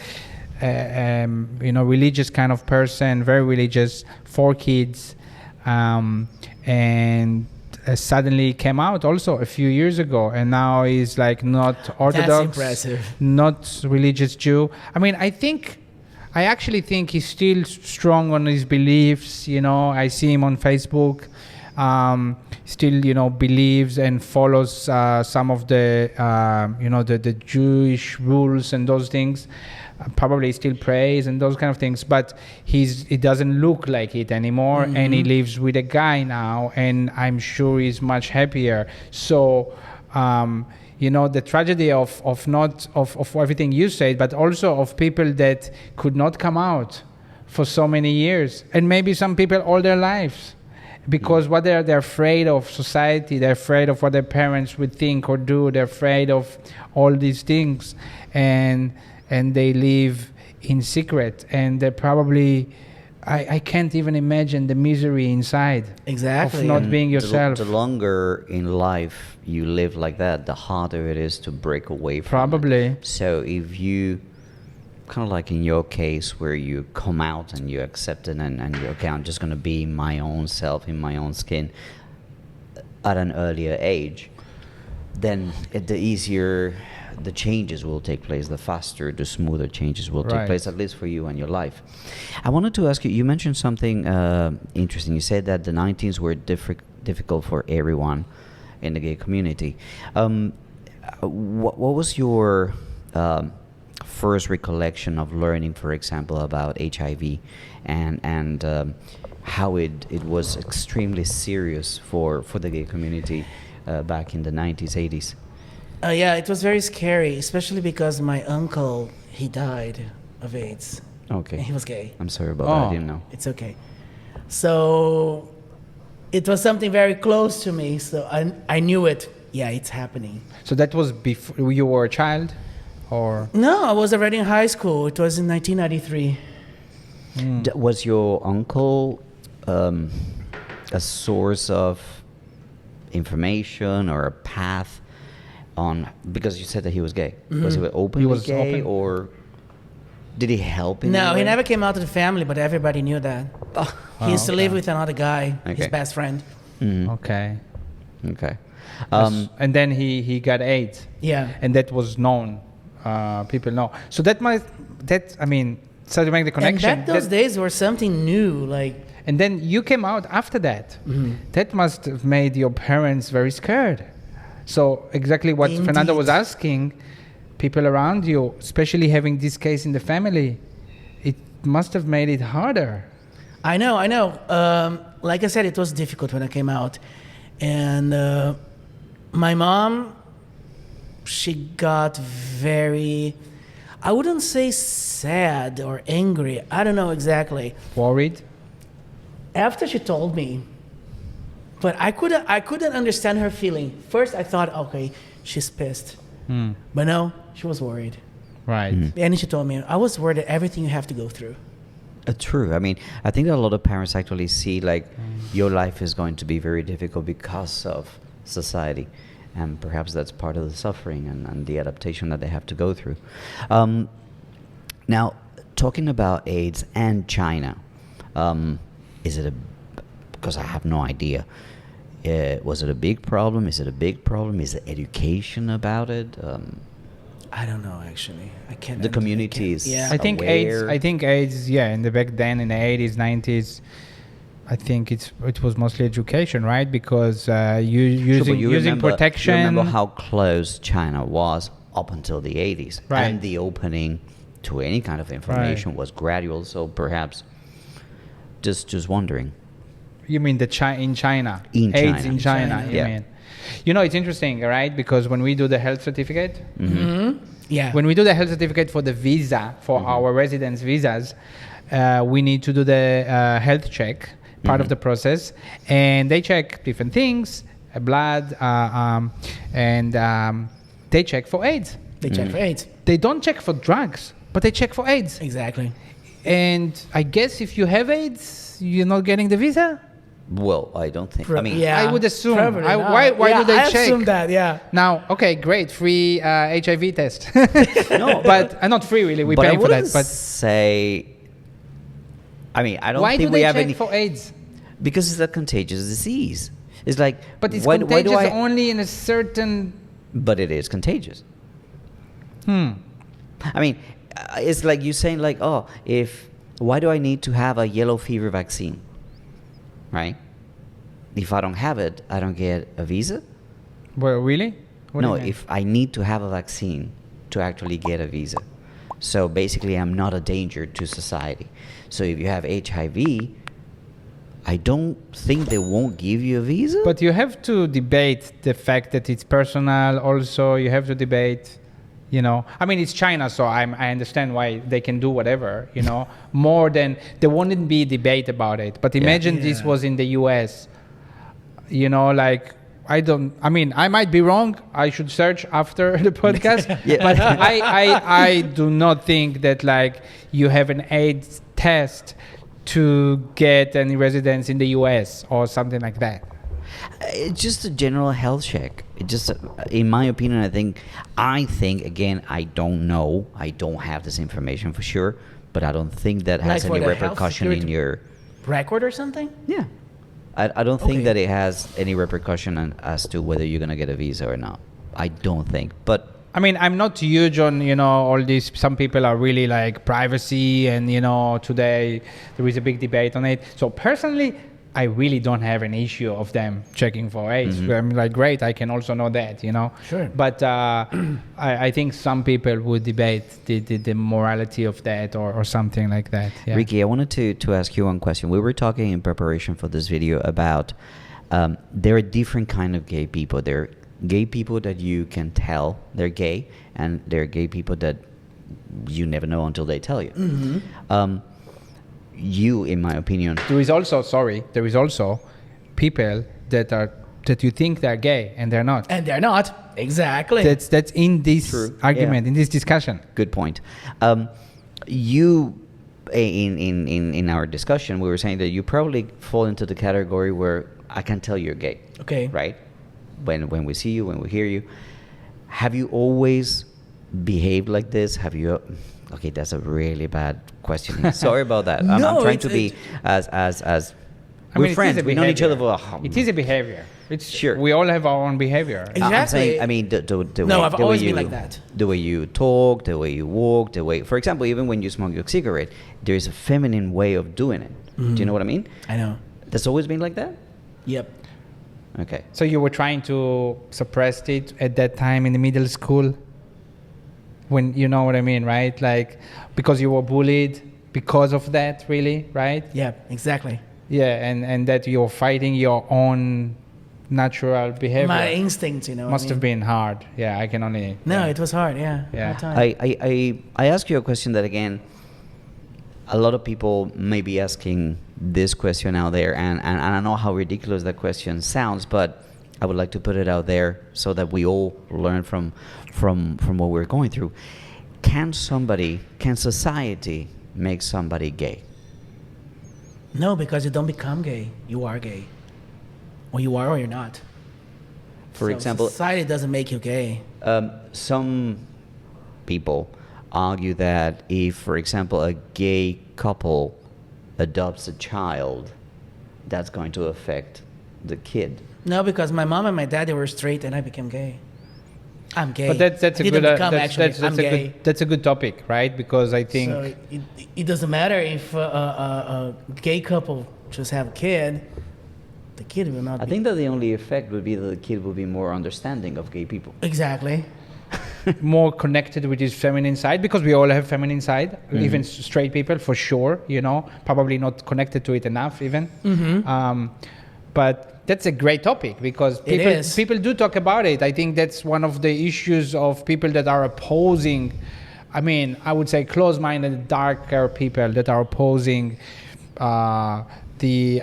[SPEAKER 1] you know, religious kind of person, very religious, 4 kids, and suddenly came out also a few years ago, and now he's like not Orthodox,
[SPEAKER 3] That's impressive.
[SPEAKER 1] not religious Jew. I mean, I think I actually think he's still strong on his beliefs. I see him on Facebook. Still, believes and follows some of the, the Jewish rules and those things. Probably still prays and those kind of things, but it doesn't look like it anymore, and he lives with a guy now, and I'm sure he's much happier. So, the tragedy of not of everything you said, but also of people that could not come out for so many years, and maybe some people all their lives. Because what they're afraid of society, they're afraid of what their parents would think or do, they're afraid of all these things, and they live in secret, and they're probably, I can't even imagine the misery inside.
[SPEAKER 3] Exactly.
[SPEAKER 1] Of not being yourself.
[SPEAKER 2] The longer in life you live like that, the harder it is to break away from
[SPEAKER 1] Probably.
[SPEAKER 2] it. So if you, kind of like in your case where you come out and you accept it and you're, okay, I'm just going to be my own self in my own skin at an earlier age, then the easier the changes will take place, the faster, the smoother changes will take place, at least for you and your life. I wanted to ask you, you mentioned something interesting. You said that the 90s were difficult for everyone in the gay community. What was your first recollection of learning, for example, about HIV and how it was extremely serious for the gay community back in the 90s, 80s?
[SPEAKER 3] Yeah, it was very scary, especially because my uncle, he died of AIDS.
[SPEAKER 2] Okay.
[SPEAKER 3] And he was gay.
[SPEAKER 2] I'm sorry about that. I didn't know.
[SPEAKER 3] It's okay. So it was something very close to me. So I knew it. Yeah, it's happening.
[SPEAKER 1] So that was before you were a child, or?
[SPEAKER 3] No, I was already in high school. It was in 1993.
[SPEAKER 2] Was your uncle a source of information or a path on, because you said that he was gay? Was he openly gay, or did he help in
[SPEAKER 3] No,
[SPEAKER 2] any
[SPEAKER 3] he
[SPEAKER 2] way?
[SPEAKER 3] never came out to the family, but everybody knew that. He used to live with another guy, his
[SPEAKER 2] Okay.
[SPEAKER 3] best friend.
[SPEAKER 1] Okay.
[SPEAKER 2] Okay.
[SPEAKER 1] And then he got AIDS.
[SPEAKER 3] Yeah.
[SPEAKER 1] And that was known. People know. So so to make the connection.
[SPEAKER 3] And those days were something new, like.
[SPEAKER 1] And then you came out after that. That must have made your parents very scared. So exactly what Fernando was asking, people around you, especially having this case in the family, it must have made it harder.
[SPEAKER 3] I know. Like I said, it was difficult when I came out. And my mom, she got very, I wouldn't say sad or angry. I don't know exactly.
[SPEAKER 1] Worried?
[SPEAKER 3] After she told me, but I couldn't understand her feeling. First, I thought, okay, she's pissed. But no, she was worried.
[SPEAKER 1] Right.
[SPEAKER 3] And then she told me, I was worried at everything you have to go through.
[SPEAKER 2] True. I mean, I think that a lot of parents actually see like your life is going to be very difficult because of society. And perhaps that's part of the suffering and the adaptation that they have to go through. Now, talking about AIDS and China, because I have no idea, was it a big problem? Is it a big problem? Is there education about it?
[SPEAKER 3] I don't know, actually. I can't.
[SPEAKER 2] The communities.
[SPEAKER 3] Yeah.
[SPEAKER 1] I think
[SPEAKER 2] aware.
[SPEAKER 1] AIDS, yeah, in the back then in the 80s, 90s, I think it was mostly education, right? Because using protection.
[SPEAKER 2] You remember how close China was up until the 80s,
[SPEAKER 1] right?
[SPEAKER 2] And the opening to any kind of information was gradual. So perhaps, just wondering.
[SPEAKER 1] You mean in China?
[SPEAKER 2] In
[SPEAKER 1] AIDS
[SPEAKER 2] China.
[SPEAKER 1] in China, you
[SPEAKER 2] Yeah.
[SPEAKER 1] mean? It's interesting, right? Because when we do the health certificate,
[SPEAKER 3] Yeah.
[SPEAKER 1] when we do the health certificate for the visa, for our residence visas, we need to do the health check, part of the process, and they check different things, blood, and they check for AIDS.
[SPEAKER 3] They check for AIDS.
[SPEAKER 1] They don't check for drugs, but they check for AIDS.
[SPEAKER 3] Exactly.
[SPEAKER 1] And I guess if you have AIDS, you're not getting the visa?
[SPEAKER 2] Well, I don't think. I mean,
[SPEAKER 3] yeah,
[SPEAKER 1] I would assume.
[SPEAKER 3] probably not.
[SPEAKER 1] Why do they
[SPEAKER 3] I
[SPEAKER 1] check?
[SPEAKER 3] assume that, yeah.
[SPEAKER 1] Now, okay, great, free HIV test.
[SPEAKER 2] No,
[SPEAKER 1] but not free really. We
[SPEAKER 2] but
[SPEAKER 1] pay
[SPEAKER 2] I
[SPEAKER 1] for that.
[SPEAKER 2] wouldn't
[SPEAKER 1] But
[SPEAKER 2] say. I mean, I don't
[SPEAKER 1] why
[SPEAKER 2] think
[SPEAKER 1] do
[SPEAKER 2] we
[SPEAKER 1] they
[SPEAKER 2] have
[SPEAKER 1] check
[SPEAKER 2] any.
[SPEAKER 1] for AIDS?
[SPEAKER 2] Because it's a contagious disease. It's like.
[SPEAKER 1] But it's
[SPEAKER 2] why
[SPEAKER 1] contagious
[SPEAKER 2] do I?
[SPEAKER 1] only in a certain.
[SPEAKER 2] But it is contagious. I mean, it's like you saying like, oh, why do I need to have a yellow fever vaccine, right? If I don't have it, I don't get a visa.
[SPEAKER 1] Well, really? What do
[SPEAKER 2] No,
[SPEAKER 1] you mean?
[SPEAKER 2] if I need to have a vaccine to actually get a visa. So basically, I'm not a danger to society. So if you have HIV, I don't think they won't give you a visa.
[SPEAKER 1] But you have to debate the fact that it's personal. Also, you have to debate, I mean, it's China, so I understand why they can do whatever, more than there wouldn't be debate about it. But imagine this was in the US, like, I might be wrong. I should search after the podcast. But I do not think that like you have an AIDS test to get any residence in the US or something like that.
[SPEAKER 2] It's just a general health check. It just, in my opinion, I think again, I don't know. I don't have this information for sure, but I don't think that has
[SPEAKER 3] Like for
[SPEAKER 2] any
[SPEAKER 3] the health
[SPEAKER 2] repercussion in
[SPEAKER 3] security
[SPEAKER 2] your.
[SPEAKER 3] record or something?
[SPEAKER 2] Yeah. I don't think
[SPEAKER 3] Okay.
[SPEAKER 2] that it has any repercussion as to whether you're going to get a visa or not. I don't think. But
[SPEAKER 1] I mean, I'm not huge on, all these. Some people are really like privacy and, today there is a big debate on it. So personally, I really don't have an issue of them checking for AIDS. I'm like, great, I can also know that,
[SPEAKER 3] Sure.
[SPEAKER 1] But I think some people would debate the morality of that or something like that. Yeah.
[SPEAKER 2] Ricky, I wanted to ask you one question. We were talking in preparation for this video about there are different kind of gay people. There are gay people that you can tell they're gay, and there are gay people that you never know until they tell you. You, in my opinion,
[SPEAKER 1] There is also people that you think they're gay and they're not.
[SPEAKER 3] And they're not. Exactly.
[SPEAKER 1] That's in this
[SPEAKER 2] True.
[SPEAKER 1] argument,
[SPEAKER 2] Yeah.
[SPEAKER 1] in this discussion.
[SPEAKER 2] good point. You, in our discussion, we were saying that you probably fall into the category where I can tell you're gay.
[SPEAKER 3] Okay.
[SPEAKER 2] Right? When we see you, when we hear you. Have you always behaved like this? Have you? Okay, that's a really bad question. Sorry about that. I'm
[SPEAKER 3] No,
[SPEAKER 2] trying to
[SPEAKER 3] it's-
[SPEAKER 2] be as
[SPEAKER 1] I
[SPEAKER 2] we're
[SPEAKER 1] mean, it
[SPEAKER 2] friends.
[SPEAKER 1] is a
[SPEAKER 2] We know each other
[SPEAKER 1] behavior.
[SPEAKER 2] for.
[SPEAKER 1] It is a behavior. It's
[SPEAKER 2] Sure.
[SPEAKER 1] We all have our own behavior.
[SPEAKER 3] Exactly.
[SPEAKER 2] I'm saying, I mean, the
[SPEAKER 3] No,
[SPEAKER 2] way,
[SPEAKER 3] I've
[SPEAKER 2] the way
[SPEAKER 3] always been
[SPEAKER 2] you-
[SPEAKER 3] like that.
[SPEAKER 2] The way you talk, the way you walk, the way, for example, even when you smoke your cigarette, there is a feminine way of doing it. Do you know what I mean?
[SPEAKER 3] I know.
[SPEAKER 2] That's always been like that?
[SPEAKER 3] Yep.
[SPEAKER 2] Okay.
[SPEAKER 1] So you were trying to suppress it at that time in the middle school? When, you know what I mean, right? Like, because you were bullied because of that, really, right?
[SPEAKER 3] Yeah, exactly.
[SPEAKER 1] Yeah, and that you're fighting your own natural behavior.
[SPEAKER 3] My instincts, you know.
[SPEAKER 1] Must have been hard. Yeah, I can only...
[SPEAKER 3] No,
[SPEAKER 1] yeah.
[SPEAKER 3] it was hard, yeah.
[SPEAKER 1] Yeah.
[SPEAKER 3] Hard time.
[SPEAKER 2] I ask you a question that, again, a lot of people may be asking this question out there, and I know how ridiculous that question sounds, but I would like to put it out there so that we all learn from what we're going through. Can society make somebody gay?
[SPEAKER 3] No, because you don't become gay. You are gay. Or you are or you're not.
[SPEAKER 2] For
[SPEAKER 3] So
[SPEAKER 2] example,
[SPEAKER 3] society doesn't make you gay.
[SPEAKER 2] some people argue that if, for example, a gay couple adopts a child, that's going to affect the kid.
[SPEAKER 3] No, because my mom and my dad, they were straight and I became gay. I'm gay.
[SPEAKER 1] But that's
[SPEAKER 3] I
[SPEAKER 1] a good...
[SPEAKER 3] didn't become,
[SPEAKER 1] that's,
[SPEAKER 3] actually.
[SPEAKER 1] that's,
[SPEAKER 3] I'm
[SPEAKER 1] that's, a
[SPEAKER 3] gay.
[SPEAKER 1] good, that's a good topic, right? Because I think...
[SPEAKER 3] So it doesn't matter if a gay couple just have a kid, the kid will not
[SPEAKER 2] I
[SPEAKER 3] be.
[SPEAKER 2] think that the only effect would be that the kid would be more understanding of gay people.
[SPEAKER 3] Exactly.
[SPEAKER 1] more connected with his feminine side, because we all have feminine side, even straight people for sure, probably not connected to it enough even. But that's a great topic because
[SPEAKER 3] It is.
[SPEAKER 1] people do talk about it. I think that's one of the issues of people that are opposing, I would say close-minded, darker people that are opposing the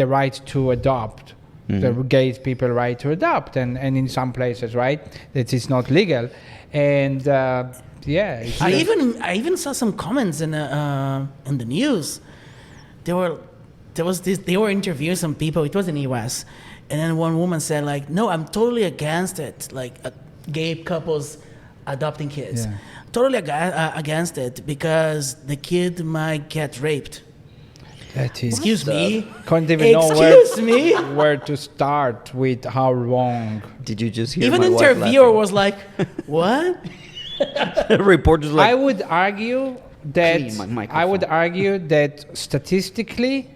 [SPEAKER 1] right to adopt. The gay people right to adopt, and in some places, right, that it's not legal, and it's
[SPEAKER 3] I
[SPEAKER 1] just-
[SPEAKER 3] even saw some comments in the news. They were interviewing some people. It was in the U.S. And then one woman said like, "No, I'm totally against it. Like gay couples adopting kids.
[SPEAKER 1] Yeah.
[SPEAKER 3] Totally against it because the kid might get raped."
[SPEAKER 1] that is,
[SPEAKER 3] Excuse me.
[SPEAKER 1] can't even know
[SPEAKER 3] Excuse me.
[SPEAKER 1] where to start with how wrong.
[SPEAKER 2] Did you just hear
[SPEAKER 3] Even
[SPEAKER 2] my wife
[SPEAKER 3] interviewer
[SPEAKER 2] laughing?
[SPEAKER 3] was like, "What?"
[SPEAKER 2] Reporters like,
[SPEAKER 1] I would argue that
[SPEAKER 2] Clean my microphone.
[SPEAKER 1] statistically,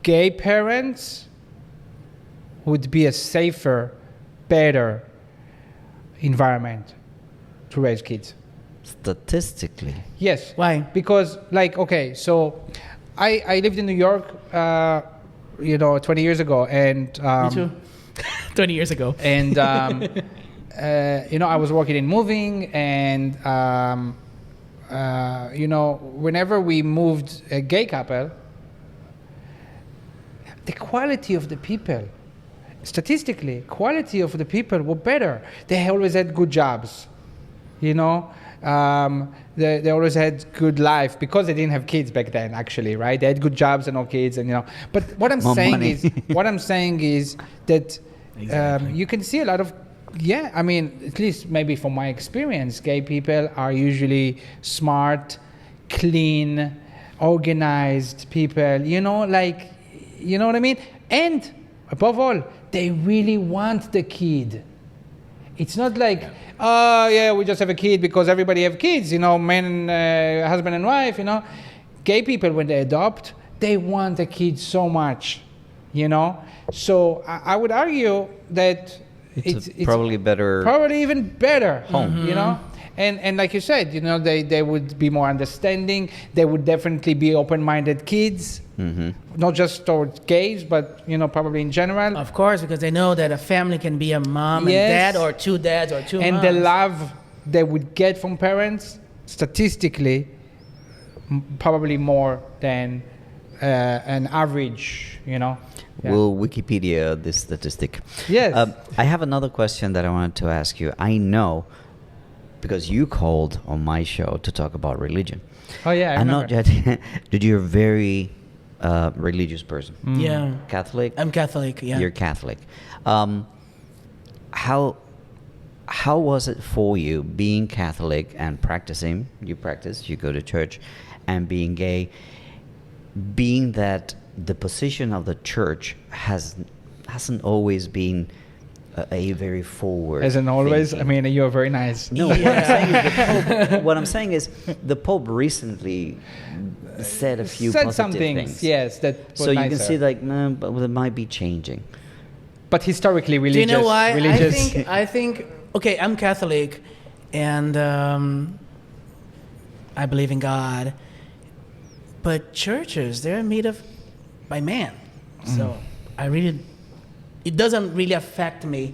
[SPEAKER 1] gay parents would be a safer, better environment to raise kids.
[SPEAKER 2] statistically.
[SPEAKER 1] Yes.
[SPEAKER 3] Why?
[SPEAKER 1] Because, like, okay, so I lived in New York, 20 years ago, and
[SPEAKER 3] Me too. 20 years ago.
[SPEAKER 1] and I was working in moving, and whenever we moved a gay couple, the quality of the people, statistically, quality of the people were better. They always had good jobs, they always had good life because they didn't have kids back then, actually, right? They had good jobs and no kids, and But what I'm
[SPEAKER 2] More
[SPEAKER 1] saying
[SPEAKER 2] money.
[SPEAKER 1] is that
[SPEAKER 3] Exactly.
[SPEAKER 1] you can see a lot of, at least maybe from my experience, gay people are usually smart, clean, organized people. You know what I mean? And above all, they really want the kid. It's not like, oh yeah, we just have a kid because everybody have kids, men, husband and wife, Gay people, when they adopt, they want a kid so much, So I would argue that
[SPEAKER 2] It's probably better.
[SPEAKER 1] probably even better
[SPEAKER 2] Home.
[SPEAKER 1] And like you said, they would be more understanding. They would definitely be open-minded kids, not just towards gays, but probably in general.
[SPEAKER 3] Of course, because they know that a family can be a mom and
[SPEAKER 1] Yes.
[SPEAKER 3] dad, or two dads, or two
[SPEAKER 1] And
[SPEAKER 3] moms.
[SPEAKER 1] the love they would get from parents, statistically, probably more than an average, Yeah.
[SPEAKER 2] Will Wikipedia this statistic?
[SPEAKER 1] Yes.
[SPEAKER 2] I have another question that I wanted to ask you. I know because you called on my show to talk about religion.
[SPEAKER 1] Oh yeah, I
[SPEAKER 2] I'm
[SPEAKER 1] remember.
[SPEAKER 2] not yet. Did you're a very religious person?
[SPEAKER 3] Yeah.
[SPEAKER 2] Catholic.
[SPEAKER 3] I'm Catholic, yeah.
[SPEAKER 2] You're Catholic. How was it for you being Catholic and practicing? You practice, you go to church, and being gay. Being that the position of the church hasn't always been a very forward.
[SPEAKER 1] As in always,
[SPEAKER 2] thinking.
[SPEAKER 1] you're very nice.
[SPEAKER 2] No, what I'm saying is the Pope recently said a few
[SPEAKER 1] said
[SPEAKER 2] positive
[SPEAKER 1] some things, yes, that was
[SPEAKER 2] So you
[SPEAKER 1] nicer.
[SPEAKER 2] can see, like, no, but it might be changing.
[SPEAKER 1] But historically, religious.
[SPEAKER 3] Do you know why?
[SPEAKER 1] Religious.
[SPEAKER 3] I think. Okay, I'm Catholic, and I believe in God. But churches, they're made by man, so it doesn't really affect me,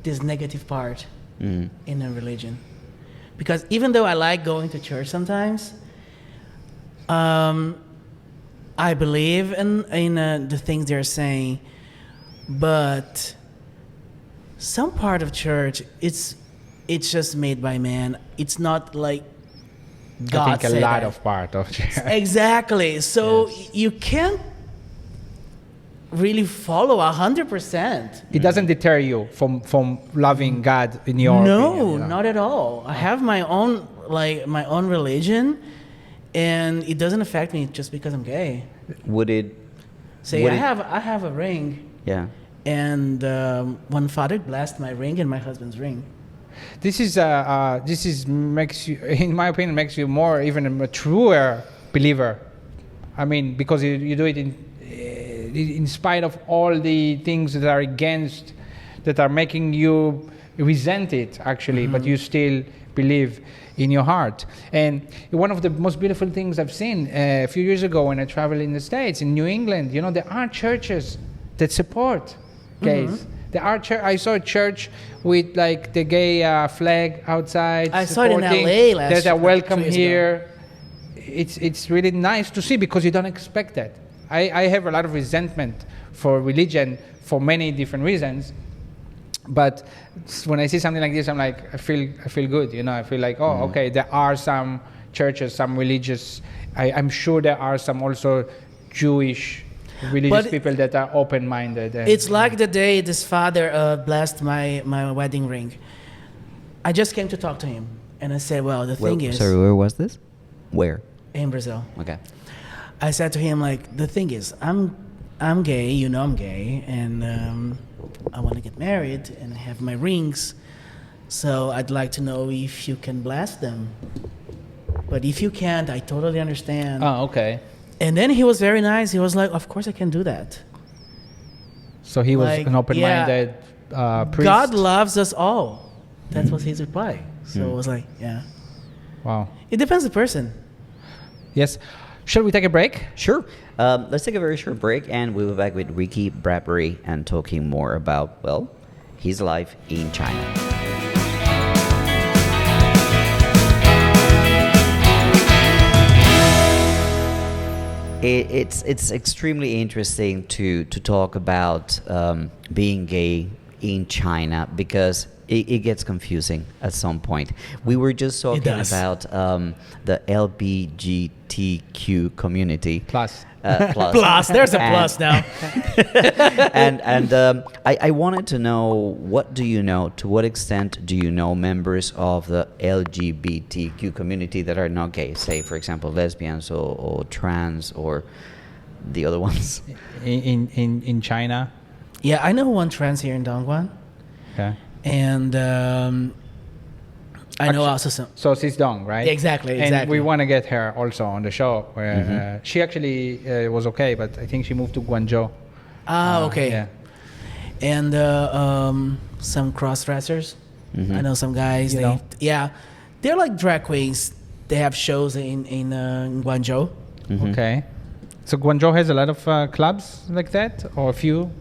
[SPEAKER 3] this negative part in a religion, because even though I like going to church sometimes, I believe in the things they're saying, but some part of church, it's just made by man. It's not like God
[SPEAKER 1] I think a
[SPEAKER 3] said
[SPEAKER 1] lot
[SPEAKER 3] that.
[SPEAKER 1] of part of
[SPEAKER 3] Exactly. So
[SPEAKER 1] Yes.
[SPEAKER 3] you can't really follow 100%.
[SPEAKER 1] It doesn't deter you from loving God in your
[SPEAKER 3] No,
[SPEAKER 1] opinion,
[SPEAKER 3] not at all. I have my own religion, and it doesn't affect me just because I'm gay.
[SPEAKER 2] Would it?
[SPEAKER 3] Say
[SPEAKER 2] Would
[SPEAKER 3] I
[SPEAKER 2] it-
[SPEAKER 3] have a ring,
[SPEAKER 2] Yeah.
[SPEAKER 3] and one father blessed my ring and my husband's ring.
[SPEAKER 1] This is makes you, in my opinion, makes you more even a truer believer. Because you do it in spite of all the things that are against, that are making you resent it actually, but you still believe in your heart. And one of the most beautiful things I've seen a few years ago when I traveled in the States, in New England, there are churches that support gays. There are I saw a church with like the gay flag outside.
[SPEAKER 3] I saw it in
[SPEAKER 1] supporting,
[SPEAKER 3] LA
[SPEAKER 1] that are welcome
[SPEAKER 3] 2 years ago.
[SPEAKER 1] here. It's really nice to see because you don't expect that. I have a lot of resentment for religion for many different reasons, but when I see something like this, I'm like, I feel good. I feel like, okay, there are some churches, some religious. I'm sure there are some also Jewish religious
[SPEAKER 3] But
[SPEAKER 1] people that are open-minded. And,
[SPEAKER 3] It's like the day this father blessed my wedding ring. I just came to talk to him, and I said, well, the thing is,
[SPEAKER 2] Sorry, where was this? Where?
[SPEAKER 3] in Brazil,
[SPEAKER 2] Okay.
[SPEAKER 3] I said to him, like, the thing is, I'm gay, I'm gay, and I want to get married and have my rings, So I'd like to know if you can blast them. But if you can't, I totally understand.
[SPEAKER 1] Oh, okay.
[SPEAKER 3] And then he was very nice. He was like, of course I can do that.
[SPEAKER 1] So he was
[SPEAKER 3] Like,
[SPEAKER 1] an open-minded priest.
[SPEAKER 3] God loves us all. That was his reply. So it was like, yeah.
[SPEAKER 1] Wow.
[SPEAKER 3] It depends on the person.
[SPEAKER 1] Yes. Shall we take a break?
[SPEAKER 2] Sure. Let's take a very short break, and we'll be back with Ricky Bradbury and talking more about, well, his life in China. It's extremely interesting to talk about being gay in China, because it gets confusing at some point. We were just talking about the LGBTQ community.
[SPEAKER 1] Plus.
[SPEAKER 3] Plus, there's a plus now.
[SPEAKER 2] and I wanted to know, what do you know? To what extent do you know members of the LGBTQ community that are not gay? Say, for example, lesbians or trans or the other ones.
[SPEAKER 1] In China.
[SPEAKER 3] Yeah, I know one trans here in Dongguan.
[SPEAKER 1] Okay.
[SPEAKER 3] And I know also some.
[SPEAKER 1] So she's Dong, right?
[SPEAKER 3] Exactly.
[SPEAKER 1] And we want to get her also on the show. Where she actually was okay, but I think she moved to Guangzhou.
[SPEAKER 3] Okay.
[SPEAKER 1] Yeah.
[SPEAKER 3] And some cross-dressers. I know some guys.
[SPEAKER 1] You know?
[SPEAKER 3] Yeah, they're like drag queens. They have shows in Guangzhou.
[SPEAKER 1] Okay. So Guangzhou has a lot of clubs like that, or a few.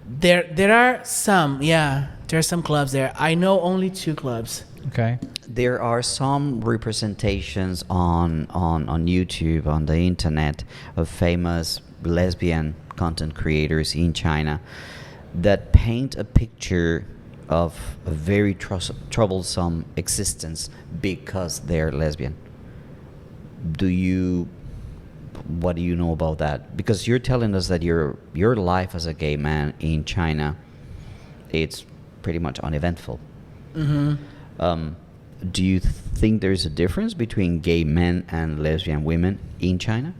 [SPEAKER 3] There are some. Yeah, there are some clubs there. I know only 2 clubs.
[SPEAKER 1] Okay.
[SPEAKER 2] There are some representations on YouTube, on the internet, of famous lesbian content creators in China that paint a picture of a very troublesome existence because they're lesbian. What do you know about that? Because you're telling us that your life as a gay man in China, it's pretty much uneventful. Do you think there's a difference between gay men and lesbian women in China?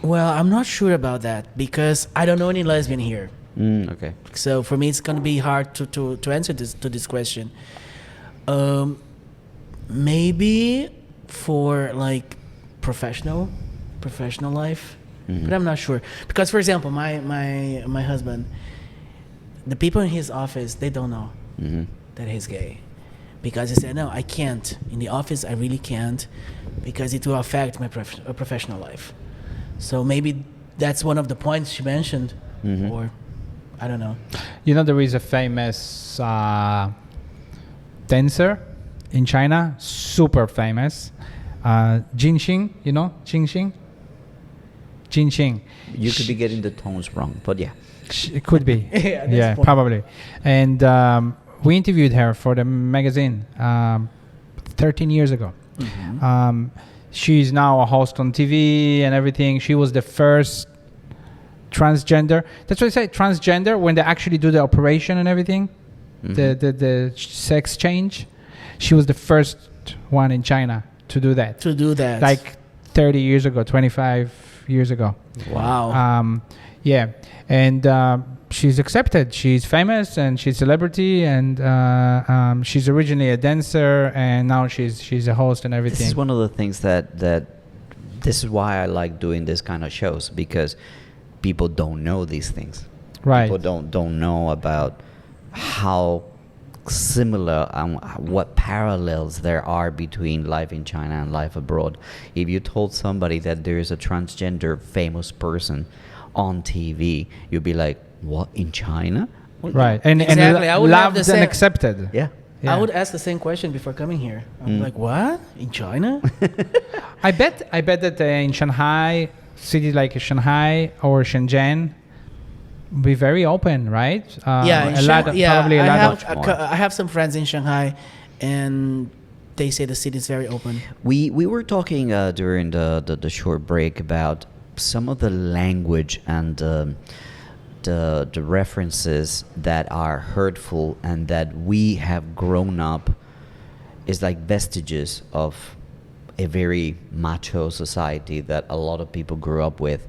[SPEAKER 3] Well, I'm not sure about that because I don't know any lesbian here.
[SPEAKER 2] Okay.
[SPEAKER 3] So for me, it's going to be hard to answer this question. Maybe for like professional life, but I'm not sure because, for example, my husband, the people in his office, they don't know that he's gay, because he said, no, I can't in the office. I really can't, because it will affect my professional life. So maybe that's one of the points she mentioned, or I don't know.
[SPEAKER 1] You know, there is a famous dancer in China, super famous, Jinxing. You know Jinxing? Jinxing.
[SPEAKER 2] You could be getting the tones wrong, but yeah.
[SPEAKER 1] It could be.
[SPEAKER 3] Yeah,
[SPEAKER 1] probably. And we interviewed her for the magazine 13 years ago. She's now a host on TV and everything. She was the first transgender. That's why I say transgender, when they actually do the operation and everything, the sex change. She was the first one in China to do that. Like 30 years ago, 25 years ago.
[SPEAKER 3] Wow.
[SPEAKER 1] Yeah. And she's accepted. She's famous and she's a celebrity, and she's originally a dancer, and now she's a host and everything.
[SPEAKER 2] This is one of the things that this is why I like doing this kind of shows, because people don't know these things.
[SPEAKER 1] Right.
[SPEAKER 2] People don't know about how similar and what parallels there are between life in China and life abroad. If you told somebody that there is a transgender famous person on TV, you'd be like, what, in China?
[SPEAKER 1] Right. And
[SPEAKER 3] Exactly. I would have
[SPEAKER 1] loved
[SPEAKER 3] the
[SPEAKER 1] and
[SPEAKER 3] same-
[SPEAKER 1] accepted.
[SPEAKER 2] Yeah.
[SPEAKER 3] I would ask the same question before coming here. I'm like, what? In China?
[SPEAKER 1] I bet that in Shanghai, cities like Shanghai or Shenzhen, be very open, right?
[SPEAKER 3] Yeah,
[SPEAKER 1] Probably a lot of.
[SPEAKER 3] I have some friends in Shanghai, and they say the city is very open.
[SPEAKER 2] We were talking during the short break about some of the language and the references that are hurtful and that we have grown up is like vestiges of a very macho society that a lot of people grew up with.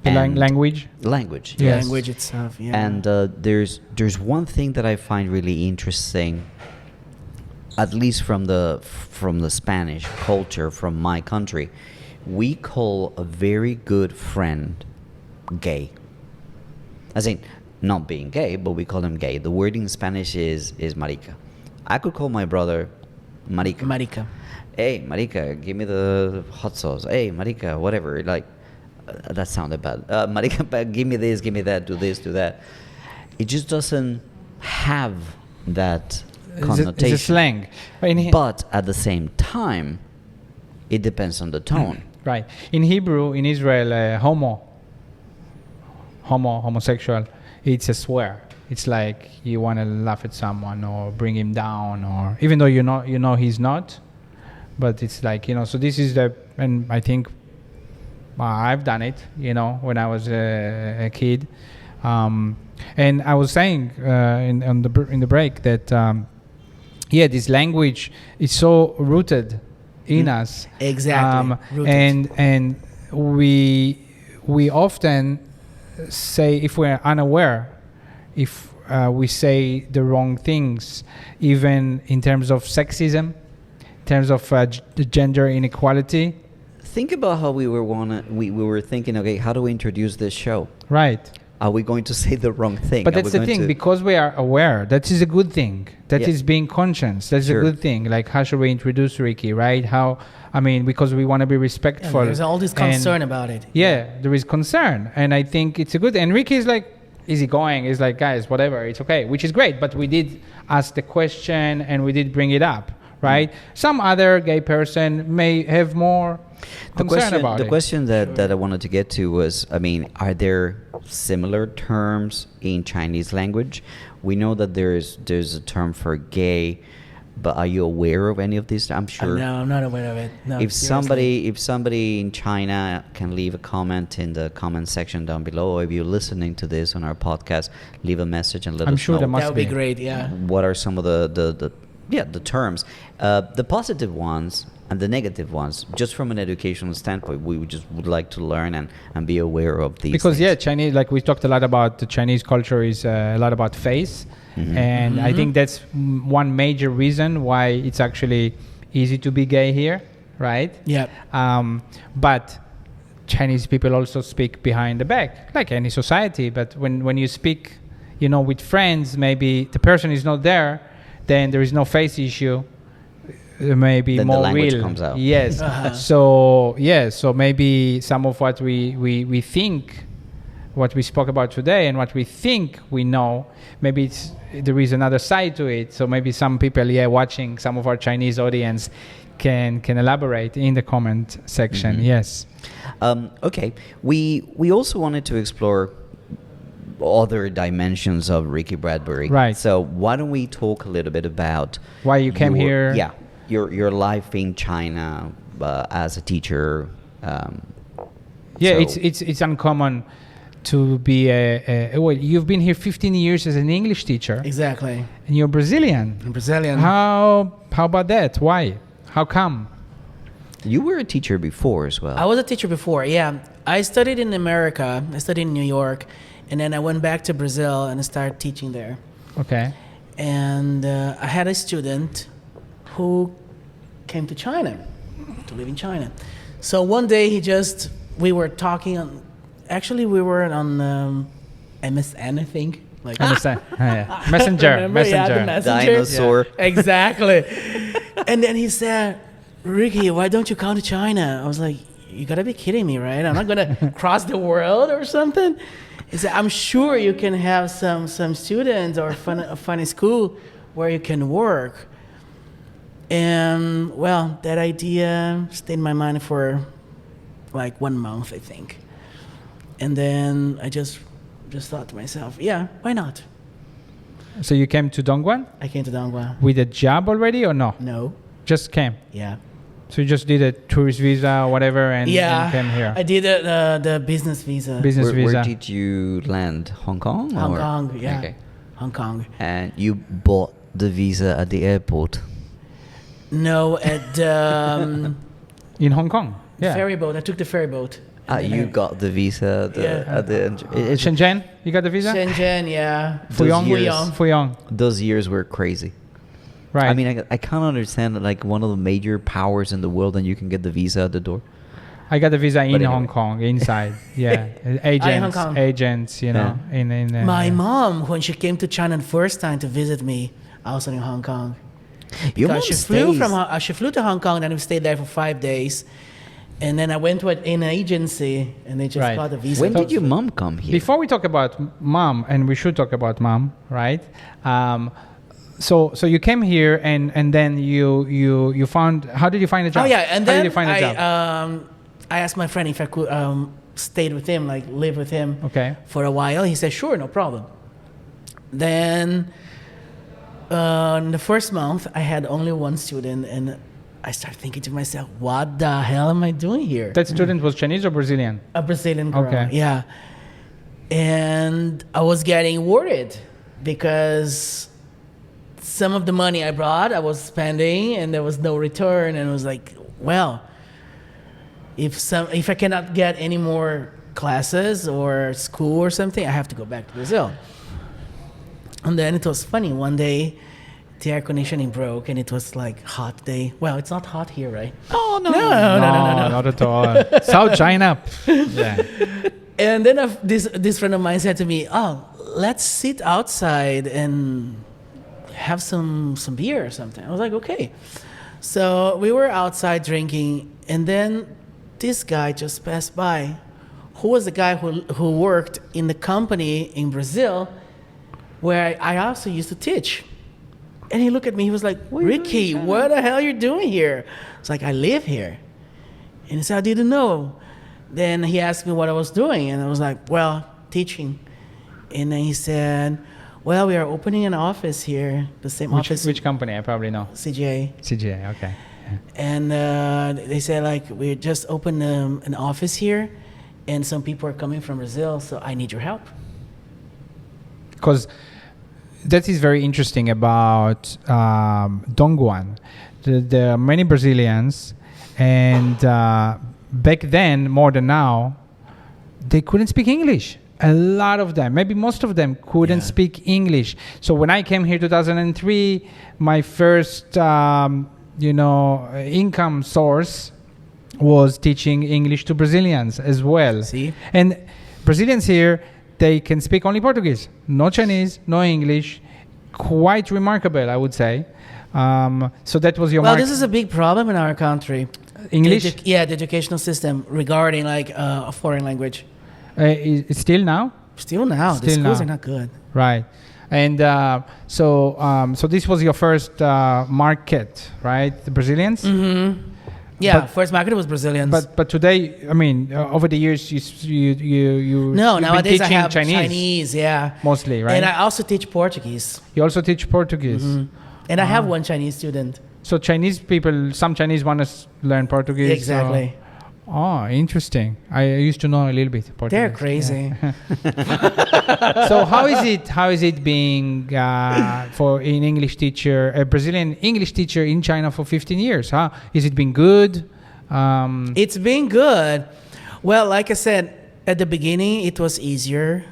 [SPEAKER 1] The
[SPEAKER 2] And
[SPEAKER 1] language.
[SPEAKER 2] Language,
[SPEAKER 1] Yes.
[SPEAKER 3] Language itself, yeah.
[SPEAKER 2] And there's one thing that I find really interesting, at least from the Spanish culture, from my country. We call a very good friend gay. As in, not being gay, but we call them gay. The word in Spanish is marica. I could call my brother marica.
[SPEAKER 3] Marica.
[SPEAKER 2] Hey, marica, give me the hot sauce. Hey, marica, whatever. Like, that sounded bad. Marica, give me this, give me that, do this, do that. It just doesn't have that connotation.
[SPEAKER 1] It's a slang.
[SPEAKER 2] But at the same time, it depends on the tone.
[SPEAKER 1] Right. In Hebrew, in Israel, homosexual, it's a swear. It's like you want to laugh at someone or bring him down, or even though you know he's not, but it's like, so this is and I think I've done it, when I was a kid, and I was saying in the break that this language is so rooted in us.
[SPEAKER 3] Exactly.
[SPEAKER 1] And we often say, if we're unaware, if we say the wrong things, even in terms of sexism, in terms of gender inequality.
[SPEAKER 2] Think about how we were thinking, okay, how do we introduce this show?
[SPEAKER 1] Right.
[SPEAKER 2] Are we going to say the wrong thing?
[SPEAKER 1] But that's the thing, because we are aware, that is a good thing. That is being conscious. That's
[SPEAKER 2] Sure.
[SPEAKER 1] a good thing. Like, how should we introduce Ricky, right? Because we want to be respectful.
[SPEAKER 3] There's all this concern about it.
[SPEAKER 1] Yeah, there is concern. And I think it's a good, and Ricky is like easygoing. He's like, guys, whatever, it's okay, which is great. But we did ask the question and we did bring it up, right? Some other gay person may have more concern about it.
[SPEAKER 2] The question that I wanted to get to was, are there similar terms in Chinese language? We know that there's a term for gay, but are you aware of any of these? I'm sure.
[SPEAKER 3] No, I'm not aware of it. No,
[SPEAKER 2] If
[SPEAKER 3] seriously.
[SPEAKER 2] somebody in China can leave a comment in the comment section down below, or if you're listening to this on our podcast, leave a message and let
[SPEAKER 1] I'm
[SPEAKER 2] us
[SPEAKER 1] sure
[SPEAKER 2] know.
[SPEAKER 1] there must
[SPEAKER 3] That would be
[SPEAKER 1] be.
[SPEAKER 3] great, yeah.
[SPEAKER 2] What are some of the terms, the positive ones and the negative ones, just from an educational standpoint? We would like to learn and be aware of these
[SPEAKER 1] Because
[SPEAKER 2] things.
[SPEAKER 1] Chinese, like we talked a lot about, the Chinese culture is a lot about face, and I think that's one major reason why it's actually easy to be gay here, right?
[SPEAKER 3] Yeah.
[SPEAKER 1] But Chinese people also speak behind the back, like any society. But when you speak, with friends, maybe the person is not there, then there is no face issue. Maybe
[SPEAKER 2] Then the
[SPEAKER 1] more
[SPEAKER 2] language
[SPEAKER 1] real.
[SPEAKER 2] comes out.
[SPEAKER 1] Yes.
[SPEAKER 3] Uh-huh.
[SPEAKER 1] So maybe some of what we think, what we spoke about today, and what we think we know, maybe there is another side to it. So maybe some people, watching, some of our Chinese audience can elaborate in the comment section. Yes.
[SPEAKER 2] Okay. We also wanted to explore other dimensions of Ricky Bradbury.
[SPEAKER 1] Right.
[SPEAKER 2] So why don't we talk a little bit about
[SPEAKER 1] Why you came here?
[SPEAKER 2] Yeah. Your life in China as a teacher.
[SPEAKER 1] Yeah,
[SPEAKER 2] so-
[SPEAKER 1] it's uncommon to be well, you've been here 15 years as an English teacher,
[SPEAKER 3] Exactly.
[SPEAKER 1] and you're Brazilian.
[SPEAKER 3] I'm Brazilian.
[SPEAKER 1] How about that? Why? How come?
[SPEAKER 2] You were a teacher before as well.
[SPEAKER 3] I was a teacher before, yeah. I studied in America. I studied in New York. And then I went back to Brazil and I started teaching there.
[SPEAKER 1] Okay.
[SPEAKER 3] And I had a student who came to China, to live in China. So one day we were talking we were on MSN, I think. Like,
[SPEAKER 1] Understand? Yeah. Messenger.
[SPEAKER 3] Remember? Yeah, the messenger.
[SPEAKER 2] Dinosaur.
[SPEAKER 3] Yeah. Exactly. And then he said, Ricky, why don't you come to China? I was like, you gotta be kidding me, right? I'm not gonna cross the world or something. He said, I'm sure you can have some students or a funny school where you can work. And well, that idea stayed in my mind for like 1 month, I think. And then I just thought to myself, yeah, why not?
[SPEAKER 1] So you came to Dongguan
[SPEAKER 3] I came to Dongguan.
[SPEAKER 1] with a job already, or no?
[SPEAKER 3] No.
[SPEAKER 1] Just came.
[SPEAKER 3] Yeah.
[SPEAKER 1] So you just did a tourist visa or whatever, and came here.
[SPEAKER 3] I did the business visa.
[SPEAKER 1] Business visa.
[SPEAKER 2] Where did you land? Hong Kong?
[SPEAKER 3] Hong
[SPEAKER 2] or?
[SPEAKER 3] Kong, yeah.
[SPEAKER 2] Okay.
[SPEAKER 3] Hong Kong.
[SPEAKER 2] And you bought the visa at the airport?
[SPEAKER 3] No, at
[SPEAKER 1] In Hong Kong. Yeah.
[SPEAKER 3] ferry boat. I took the ferry boat
[SPEAKER 2] You got the visa at the,
[SPEAKER 3] Yeah.
[SPEAKER 2] at the
[SPEAKER 1] Shenzhen, you got the visa?
[SPEAKER 3] Shenzhen, yeah.
[SPEAKER 1] Fuyong,
[SPEAKER 2] years.
[SPEAKER 1] Fuyong,
[SPEAKER 2] Those years were crazy.
[SPEAKER 1] right?
[SPEAKER 2] I mean, I can't understand that, like one of the major powers in the world, and you can get the visa at the door.
[SPEAKER 1] I got the visa in
[SPEAKER 2] anyway.
[SPEAKER 1] Hong Kong, inside. Yeah,
[SPEAKER 3] Hong Kong.
[SPEAKER 1] agents, you know, in
[SPEAKER 3] My mom, when she came to China the first time to visit me, I was in Hong Kong.
[SPEAKER 2] Your
[SPEAKER 3] Because
[SPEAKER 2] mom
[SPEAKER 3] she flew to Hong Kong, and we stayed there for 5 days. And then I went to an agency, and they just
[SPEAKER 1] Right.
[SPEAKER 3] got the visa.
[SPEAKER 2] When did your mom come here?
[SPEAKER 1] Before we talk about mom, and we should talk about mom, right? So you came here, and then you found. How did you find a job?
[SPEAKER 3] Oh yeah, and
[SPEAKER 1] how
[SPEAKER 3] then
[SPEAKER 1] did you find a job?
[SPEAKER 3] I asked my friend if I could stay with him, like live with him
[SPEAKER 1] Okay.
[SPEAKER 3] for a while. He said, sure, no problem. Then in the first month, I had only one student, and I started thinking to myself, what the hell am I doing here?
[SPEAKER 1] That student was Chinese or Brazilian?
[SPEAKER 3] A Brazilian girl,
[SPEAKER 1] Okay.
[SPEAKER 3] yeah. And I was getting worried because some of the money I brought, I was spending, and there was no return. And I was like, well, if I cannot get any more classes or school or something, I have to go back to Brazil. And then it was funny. One day, the air conditioning broke, and it was like hot day. Well, it's not hot here, right?
[SPEAKER 2] Oh no.
[SPEAKER 3] No.
[SPEAKER 1] Not at all. South China. Yeah.
[SPEAKER 3] And then this friend of mine said to me, "Oh, let's sit outside and have some beer or something." I was like, "Okay." So we were outside drinking, and then this guy just passed by, who was the guy who worked in the company in Brazil, where I also used to teach. And he looked at me. He was like, "Ricky, what the hell are you doing here?" It's like, "I live here." And he said, "I didn't know." Then he asked me what I was doing, and I was like, "Well, teaching." And then he said, "Well, we are opening an office here, the same office."
[SPEAKER 1] Which company? I probably know.
[SPEAKER 3] CGA.
[SPEAKER 1] CGA. Okay.
[SPEAKER 3] And they said, like, we just opened an office here, and some people are coming from Brazil, so I need your help.
[SPEAKER 1] Because that is very interesting about Dongguan. There are many Brazilians, and back then, more than now, they couldn't speak English. A lot of them, maybe most of them, couldn't speak English. So when I came here 2003, my first income source was teaching English to Brazilians as well.
[SPEAKER 3] See?
[SPEAKER 1] And Brazilians here, they can speak only Portuguese, no Chinese, no English. Quite remarkable, I would say. So that was your
[SPEAKER 3] Well, this is a big problem in our country.
[SPEAKER 1] English?
[SPEAKER 3] The educational system regarding like a foreign language.
[SPEAKER 1] It's still now?
[SPEAKER 3] Still now, the
[SPEAKER 1] Still
[SPEAKER 3] schools
[SPEAKER 1] now.
[SPEAKER 3] are not good.
[SPEAKER 1] Right. And so this was your first market, right? The Brazilians?
[SPEAKER 3] Mm-hmm. Yeah,
[SPEAKER 1] But-
[SPEAKER 3] first market was Brazilians.
[SPEAKER 1] But today, I mean, over the years, you've
[SPEAKER 3] nowadays
[SPEAKER 1] been
[SPEAKER 3] I
[SPEAKER 1] teaching
[SPEAKER 3] have Chinese, yeah.
[SPEAKER 1] mostly, right?
[SPEAKER 3] And I also teach Portuguese.
[SPEAKER 1] You also teach Portuguese.
[SPEAKER 3] And I have one Chinese student.
[SPEAKER 1] So Chinese people, some Chinese want to learn Portuguese.
[SPEAKER 3] Exactly.
[SPEAKER 1] Oh, interesting. I used to know a little bit Portuguese.
[SPEAKER 3] They're crazy.
[SPEAKER 1] Yeah. So how is it being for an English teacher, a Brazilian English teacher in China for 15 years? Huh? Is it been good?
[SPEAKER 3] It's been good. Well, like I said, at the beginning, it was easier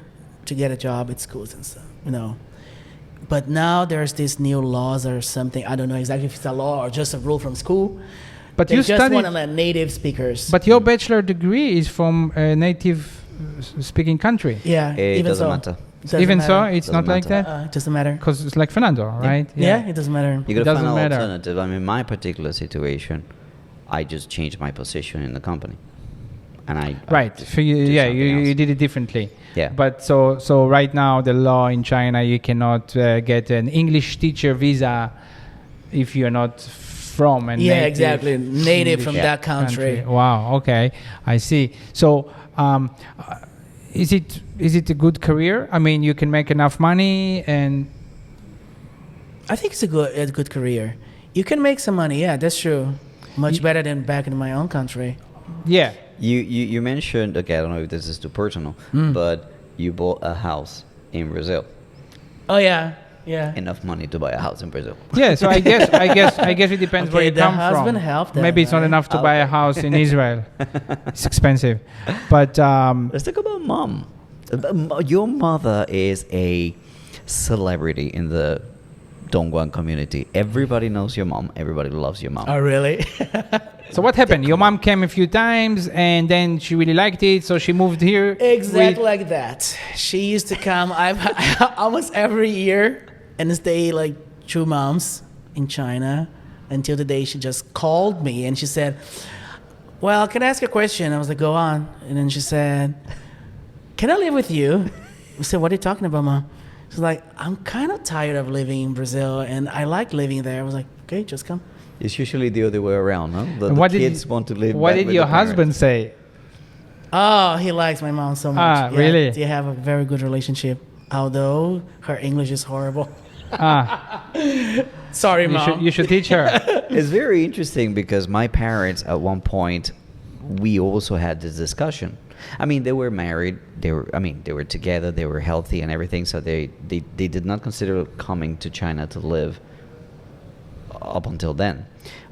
[SPEAKER 3] to get a job at schools and stuff, But now there's these new laws or something. I don't know exactly if it's a law or just a rule from school.
[SPEAKER 1] But
[SPEAKER 3] They
[SPEAKER 1] you
[SPEAKER 3] just
[SPEAKER 1] studied.
[SPEAKER 3] want to let native speakers.
[SPEAKER 1] But your bachelor degree is from a native speaking country.
[SPEAKER 3] yeah,
[SPEAKER 2] It
[SPEAKER 3] even
[SPEAKER 2] doesn't
[SPEAKER 3] so.
[SPEAKER 2] matter.
[SPEAKER 3] Doesn't
[SPEAKER 1] Even so,
[SPEAKER 3] matter.
[SPEAKER 1] it's
[SPEAKER 2] Doesn't
[SPEAKER 1] not like
[SPEAKER 2] matter.
[SPEAKER 1] that.
[SPEAKER 3] It doesn't matter.
[SPEAKER 1] Because it's like Fernando, right?
[SPEAKER 3] Yeah, it doesn't matter.
[SPEAKER 2] You got to
[SPEAKER 1] Doesn't
[SPEAKER 2] find an
[SPEAKER 1] matter.
[SPEAKER 2] alternative. I mean, my particular situation, I just changed my position in the company, and I
[SPEAKER 1] Right.
[SPEAKER 2] just
[SPEAKER 1] So you,
[SPEAKER 2] did
[SPEAKER 1] yeah,
[SPEAKER 2] something
[SPEAKER 1] you
[SPEAKER 2] else.
[SPEAKER 1] did it differently.
[SPEAKER 2] Yeah.
[SPEAKER 1] But so right now the law in China, you cannot get an English teacher visa if you're not from a
[SPEAKER 3] Yeah,
[SPEAKER 1] native
[SPEAKER 3] exactly. Native from
[SPEAKER 1] English
[SPEAKER 3] that country.
[SPEAKER 1] Wow. Okay, I see. So, is it a good career? I mean, you can make enough money, and
[SPEAKER 3] I think it's a good career. You can make some money. Yeah, that's true. Much better than back in my own country.
[SPEAKER 1] yeah,
[SPEAKER 2] You mentioned, okay, I don't know if this is too personal, but you bought a house in Brazil.
[SPEAKER 3] Oh yeah, Yeah.
[SPEAKER 2] enough money to buy a house in Brazil.
[SPEAKER 1] Yeah, so I guess it depends where
[SPEAKER 3] Okay,
[SPEAKER 1] you
[SPEAKER 3] the
[SPEAKER 1] come
[SPEAKER 3] husband
[SPEAKER 1] from.
[SPEAKER 3] helped that,
[SPEAKER 1] Maybe it's not
[SPEAKER 3] right?
[SPEAKER 1] enough to buy a
[SPEAKER 2] Okay.
[SPEAKER 1] house in Israel. It's expensive. But
[SPEAKER 2] Let's talk about mom. Your mother is a celebrity in the Dongguan community. Everybody knows your mom. Everybody loves your mom.
[SPEAKER 3] Oh, really?
[SPEAKER 1] so what happened? Your mom came a few times and then she really liked it, so she moved here.
[SPEAKER 3] Exactly
[SPEAKER 1] with-
[SPEAKER 3] like that. She used to come almost every year and stay like 2 months in China until the day she just called me and she said, well, can I ask you a question? I was like, go on. And then she said, can I live with you? I said, what are you talking about, Mom? She's like, I'm kind of tired of living in Brazil and I like living there. I was like, okay, just come.
[SPEAKER 2] It's usually the other way around, no? The
[SPEAKER 1] What did
[SPEAKER 2] kids
[SPEAKER 1] you-
[SPEAKER 2] want to live
[SPEAKER 1] What
[SPEAKER 2] back
[SPEAKER 1] did
[SPEAKER 2] with
[SPEAKER 1] your
[SPEAKER 2] the parents.
[SPEAKER 1] husband say?
[SPEAKER 3] Oh, he likes my mom so much.
[SPEAKER 1] Ah, really?
[SPEAKER 3] They have a very good relationship, although her English is horrible.
[SPEAKER 1] Ah,
[SPEAKER 3] Sorry, Mom.
[SPEAKER 1] you should teach her.
[SPEAKER 2] It's very interesting because my parents, at one point, we also had this discussion. I mean, they were married. They were together. They were healthy and everything. So they did not consider coming to China to live up until then.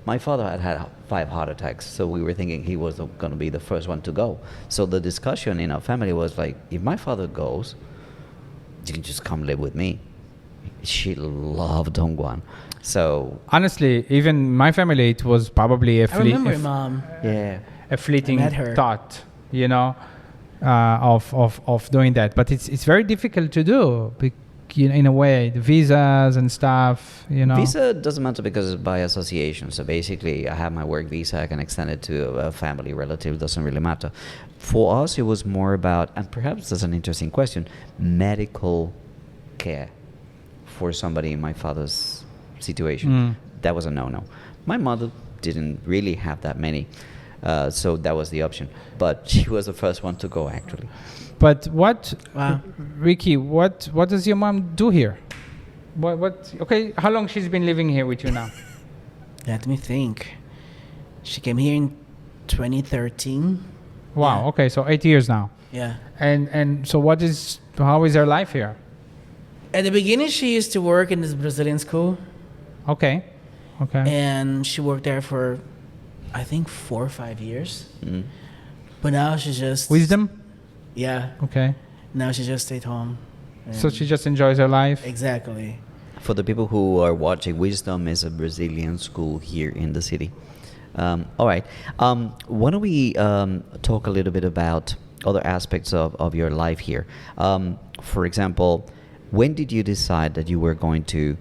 [SPEAKER 2] My father had 5 heart attacks, so we were thinking he was going to be the first one to go. So the discussion in our family was like, if my father goes, you can just come live with me. She loved Dongguan. So
[SPEAKER 1] Honestly, even my family, it was probably
[SPEAKER 3] I remember your mom.
[SPEAKER 2] yeah.
[SPEAKER 1] a fleeting
[SPEAKER 3] I met her.
[SPEAKER 1] thought, of doing that. But it's very difficult to do, in a way, the visas and stuff,
[SPEAKER 2] Visa doesn't matter because it's by association. So basically, I have my work visa. I can extend it to a family relative. Doesn't really matter. For us, it was more about, and perhaps that's an interesting question, medical care for somebody in my father's situation. That was a no-no. My mother didn't really have that many. So that was the option. But she was the first one to go, actually.
[SPEAKER 1] But what,
[SPEAKER 3] Wow.
[SPEAKER 1] Ricky, what does your mom do here? Okay, how long she's been living here with you now?
[SPEAKER 3] Let me think. She came here in 2013.
[SPEAKER 1] Wow,
[SPEAKER 3] Yeah.
[SPEAKER 1] okay, so 8 years now.
[SPEAKER 3] Yeah.
[SPEAKER 1] And so how is her life here?
[SPEAKER 3] At the beginning, she used to work in this Brazilian school,
[SPEAKER 1] Okay.
[SPEAKER 3] and she worked there for, I think, 4 or 5 years.
[SPEAKER 2] Mm.
[SPEAKER 3] But now she just
[SPEAKER 1] Wisdom?
[SPEAKER 3] Yeah.
[SPEAKER 1] Okay.
[SPEAKER 3] Now she just stayed home.
[SPEAKER 1] So
[SPEAKER 3] And-
[SPEAKER 1] she just enjoys her life?
[SPEAKER 3] exactly.
[SPEAKER 2] For the people who are watching, Wisdom is a Brazilian school here in the city. All right. Why don't we talk a little bit about other aspects of your life here? For example, when did you decide that you were going to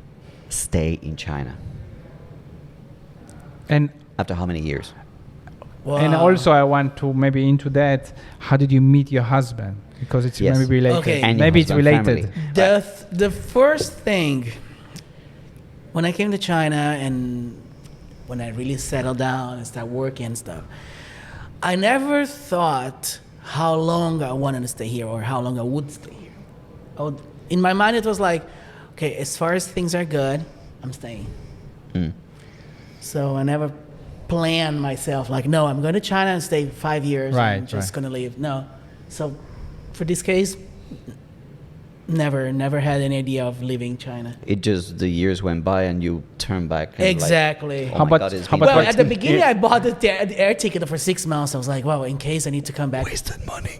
[SPEAKER 2] stay in China?
[SPEAKER 1] And
[SPEAKER 2] After how many years?
[SPEAKER 1] And
[SPEAKER 3] Wow.
[SPEAKER 1] also, I want to maybe into that. How did you meet your husband? Because it's
[SPEAKER 2] Yes.
[SPEAKER 1] maybe related.
[SPEAKER 3] Okay.
[SPEAKER 2] And your
[SPEAKER 1] Maybe it's
[SPEAKER 2] husband,
[SPEAKER 1] related.
[SPEAKER 2] family.
[SPEAKER 3] The first thing when I came to China and when I really settled down and started working and stuff, I never thought how long I wanted to stay here or how long I would stay here. In my mind, it was like, okay, as far as things are good, I'm staying.
[SPEAKER 2] Mm.
[SPEAKER 3] So I never planned myself like, no, I'm going to China and stay 5 years.
[SPEAKER 1] Right,
[SPEAKER 3] and I'm just
[SPEAKER 1] right.
[SPEAKER 3] going to leave. No. So for this case, never had any idea of leaving China.
[SPEAKER 2] It just, the years went by and you turned back. And
[SPEAKER 3] Exactly.
[SPEAKER 2] Like, oh
[SPEAKER 1] How
[SPEAKER 2] my
[SPEAKER 1] about-
[SPEAKER 2] God, it's
[SPEAKER 1] how
[SPEAKER 2] been
[SPEAKER 1] about
[SPEAKER 3] Well,
[SPEAKER 1] what-
[SPEAKER 3] at the beginning,
[SPEAKER 1] Yeah.
[SPEAKER 3] I bought the air ticket for 6 months. I was like, wow, in case I need to come back.
[SPEAKER 2] wasted money.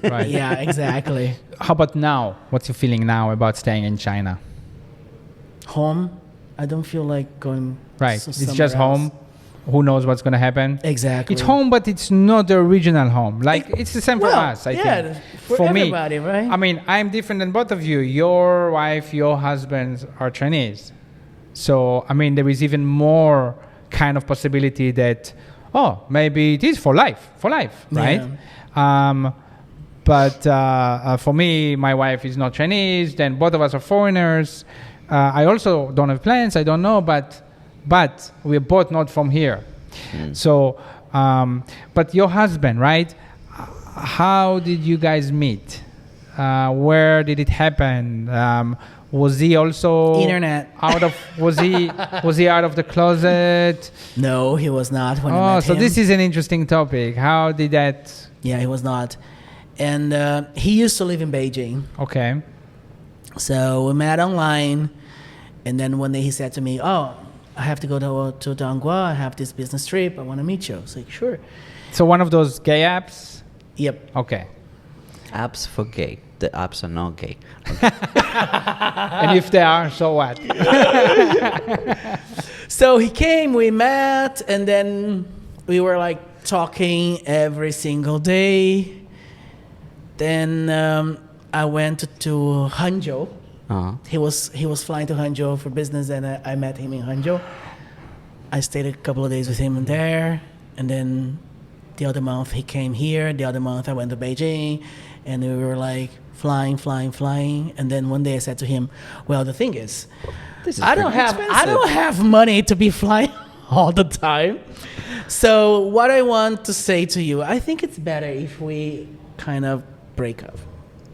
[SPEAKER 1] Right.
[SPEAKER 3] Yeah, exactly.
[SPEAKER 1] How about now? What's your feeling now about staying in China?
[SPEAKER 3] Home, I don't feel like going.
[SPEAKER 1] Right.
[SPEAKER 3] so-
[SPEAKER 1] It's
[SPEAKER 3] somewhere
[SPEAKER 1] just
[SPEAKER 3] else.
[SPEAKER 1] home. Who knows what's going to happen?
[SPEAKER 3] Exactly.
[SPEAKER 1] It's home, but it's not the original home. Like, it's the same for
[SPEAKER 3] Well,
[SPEAKER 1] us, I
[SPEAKER 3] yeah,
[SPEAKER 1] think.
[SPEAKER 3] for everybody, right?
[SPEAKER 1] I mean, I'm different than both of you. Your wife, your husband are Chinese. So, I mean, there is even more kind of possibility that, maybe it is for life, right? But for me, my wife is not Chinese. Then both of us are foreigners. I also don't have plans. I don't know, but we're both not from here. So, but your husband, right? How did you guys meet? Where did it happen? Was he also
[SPEAKER 3] Internet.
[SPEAKER 1] was he out of the closet?
[SPEAKER 3] No, he was not when I met
[SPEAKER 1] So
[SPEAKER 3] him.
[SPEAKER 1] this is an interesting topic. How did that?
[SPEAKER 3] Yeah, he was not. And he used to live in Beijing.
[SPEAKER 1] Okay.
[SPEAKER 3] So we met online, and then one day he said to me, "Oh, I have to go to Dongguo. I have this business trip. I want to meet you." I was like, "Sure."
[SPEAKER 1] So one of those gay apps?
[SPEAKER 3] Yep.
[SPEAKER 1] Okay.
[SPEAKER 2] Apps for gay. The apps are not gay.
[SPEAKER 1] And if they are, so what?
[SPEAKER 3] So he came, we met, and then we were like talking every single day. Then I went to Hangzhou.
[SPEAKER 2] Uh-huh.
[SPEAKER 3] He was flying to Hangzhou for business, and I met him in Hangzhou. I stayed a couple of days with him there, and then the other month he came here. The other month I went to Beijing, and we were like flying. And then one day I said to him, "Well, the thing is,
[SPEAKER 2] This is
[SPEAKER 3] I don't
[SPEAKER 2] pretty
[SPEAKER 3] have money to be flying all the time. So what I want to say to you, I think it's better if we kind of break up.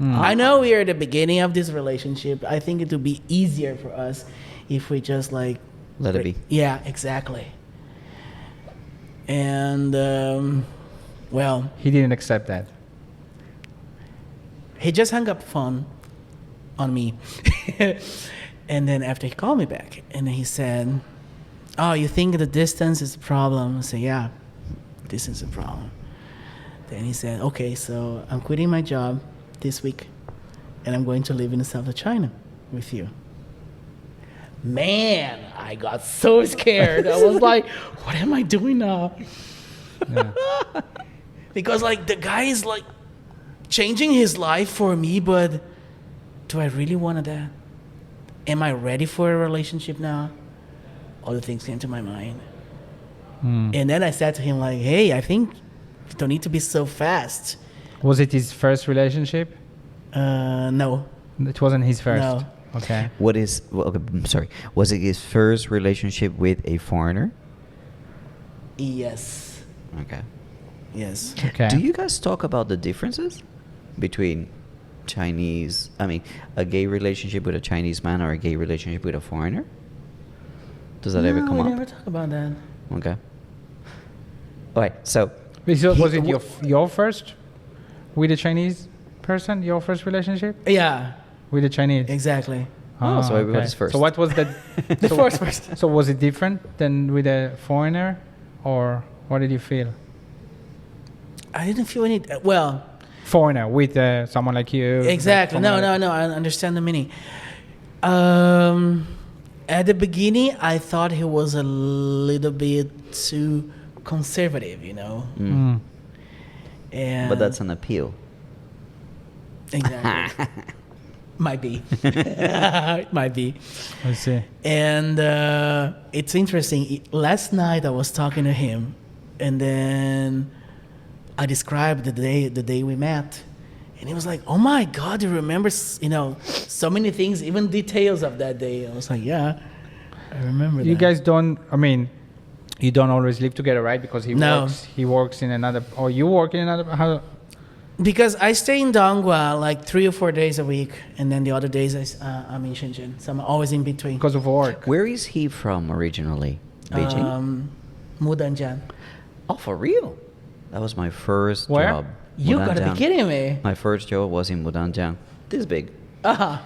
[SPEAKER 3] I know we are at the beginning of this relationship. I think it would be easier for us if we just like
[SPEAKER 2] Let it be.
[SPEAKER 3] Yeah, exactly. And well,
[SPEAKER 1] He didn't accept that.
[SPEAKER 3] he just hung up the phone on me. And then after he called me back, and then he said, "Oh, you think the distance is a problem?" I said, "Yeah, distance is a problem." Then he said, "Okay, so I'm quitting my job this week, and I'm going to live in the south of China with you." Man, I got so scared. I was like, "What am I doing now?"
[SPEAKER 1] Yeah.
[SPEAKER 3] Because like the guy is like changing his life for me, but do I really want that? Am I ready for a relationship now? All the things came to my mind. And then I said to him like, "Hey, I think you don't need to be so fast."
[SPEAKER 1] Was it his first relationship?
[SPEAKER 3] No.
[SPEAKER 1] It wasn't his first.
[SPEAKER 3] No.
[SPEAKER 1] Okay.
[SPEAKER 2] Okay, I'm sorry. Was it his first relationship with a foreigner?
[SPEAKER 3] Yes.
[SPEAKER 2] Okay.
[SPEAKER 3] Yes.
[SPEAKER 1] Okay.
[SPEAKER 2] Do you guys talk about the differences between a gay relationship with a Chinese man or a gay relationship with a foreigner? Does that ever come
[SPEAKER 3] we
[SPEAKER 2] up?
[SPEAKER 3] never talk about that.
[SPEAKER 2] Okay. All right. So
[SPEAKER 1] Was it your first with a Chinese person? Your first relationship
[SPEAKER 3] Yeah,
[SPEAKER 1] with a Chinese?
[SPEAKER 3] exactly.
[SPEAKER 2] Oh, so everybody's first.
[SPEAKER 1] So what was that?
[SPEAKER 3] The first person.
[SPEAKER 1] So was it different than with a foreigner, or what did you feel?
[SPEAKER 3] I didn't feel any. Well,
[SPEAKER 1] Foreigner with someone like you.
[SPEAKER 3] exactly.
[SPEAKER 1] like
[SPEAKER 3] No. I understand the meaning. At the beginning, I thought he was a little bit too conservative, you know.
[SPEAKER 1] Mm.
[SPEAKER 3] And
[SPEAKER 2] but that's an appeal.
[SPEAKER 3] exactly. Might be. It might be.
[SPEAKER 1] I see.
[SPEAKER 3] And it's interesting. Last night I was talking to him, and then I described the day we met, and he was like, "Oh my God, you remember? So many things, even details of that day." I was like, "Yeah, I remember."
[SPEAKER 1] You
[SPEAKER 3] that.
[SPEAKER 1] guys don't. I mean, you don't always live together, right? Because
[SPEAKER 3] No.
[SPEAKER 1] He works in another. Or you work in another. How?
[SPEAKER 3] Because I stay in Dongguo like 3 or 4 days a week, and then the other days I'm in Shenzhen, so I'm always in between.
[SPEAKER 1] Because of work.
[SPEAKER 2] Where is he from originally? Beijing?
[SPEAKER 3] Mudanjiang.
[SPEAKER 2] Oh, for real? That was my first
[SPEAKER 1] Where?
[SPEAKER 2] job.
[SPEAKER 3] You gotta be
[SPEAKER 2] Mudanjiang.
[SPEAKER 3] kidding me.
[SPEAKER 2] My first job was in Mudanjiang. This big.
[SPEAKER 3] Uh-huh.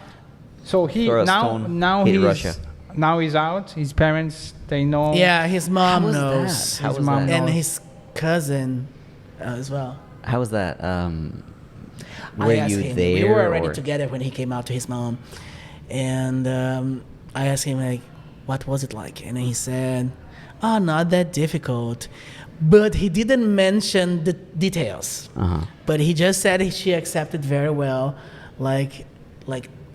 [SPEAKER 1] So he
[SPEAKER 2] Throw a
[SPEAKER 1] now
[SPEAKER 2] stone, hit
[SPEAKER 1] he's
[SPEAKER 2] Russia.
[SPEAKER 1] now he's out. His parents they know.
[SPEAKER 3] Yeah, his mom
[SPEAKER 2] How was
[SPEAKER 3] knows.
[SPEAKER 2] that? How
[SPEAKER 1] His
[SPEAKER 2] was
[SPEAKER 1] mom
[SPEAKER 2] that?
[SPEAKER 3] And
[SPEAKER 1] knows.
[SPEAKER 3] his cousin as well.
[SPEAKER 2] How was that?
[SPEAKER 3] I
[SPEAKER 2] Were
[SPEAKER 3] asked
[SPEAKER 2] you
[SPEAKER 3] him.
[SPEAKER 2] there?
[SPEAKER 3] We were already
[SPEAKER 2] or-
[SPEAKER 3] together when he came out to his mom, and I asked him like, "What was it like?" And he said, "Oh, not that difficult," but he didn't mention the details.
[SPEAKER 2] Uh-huh.
[SPEAKER 3] But he just said she accepted very well, like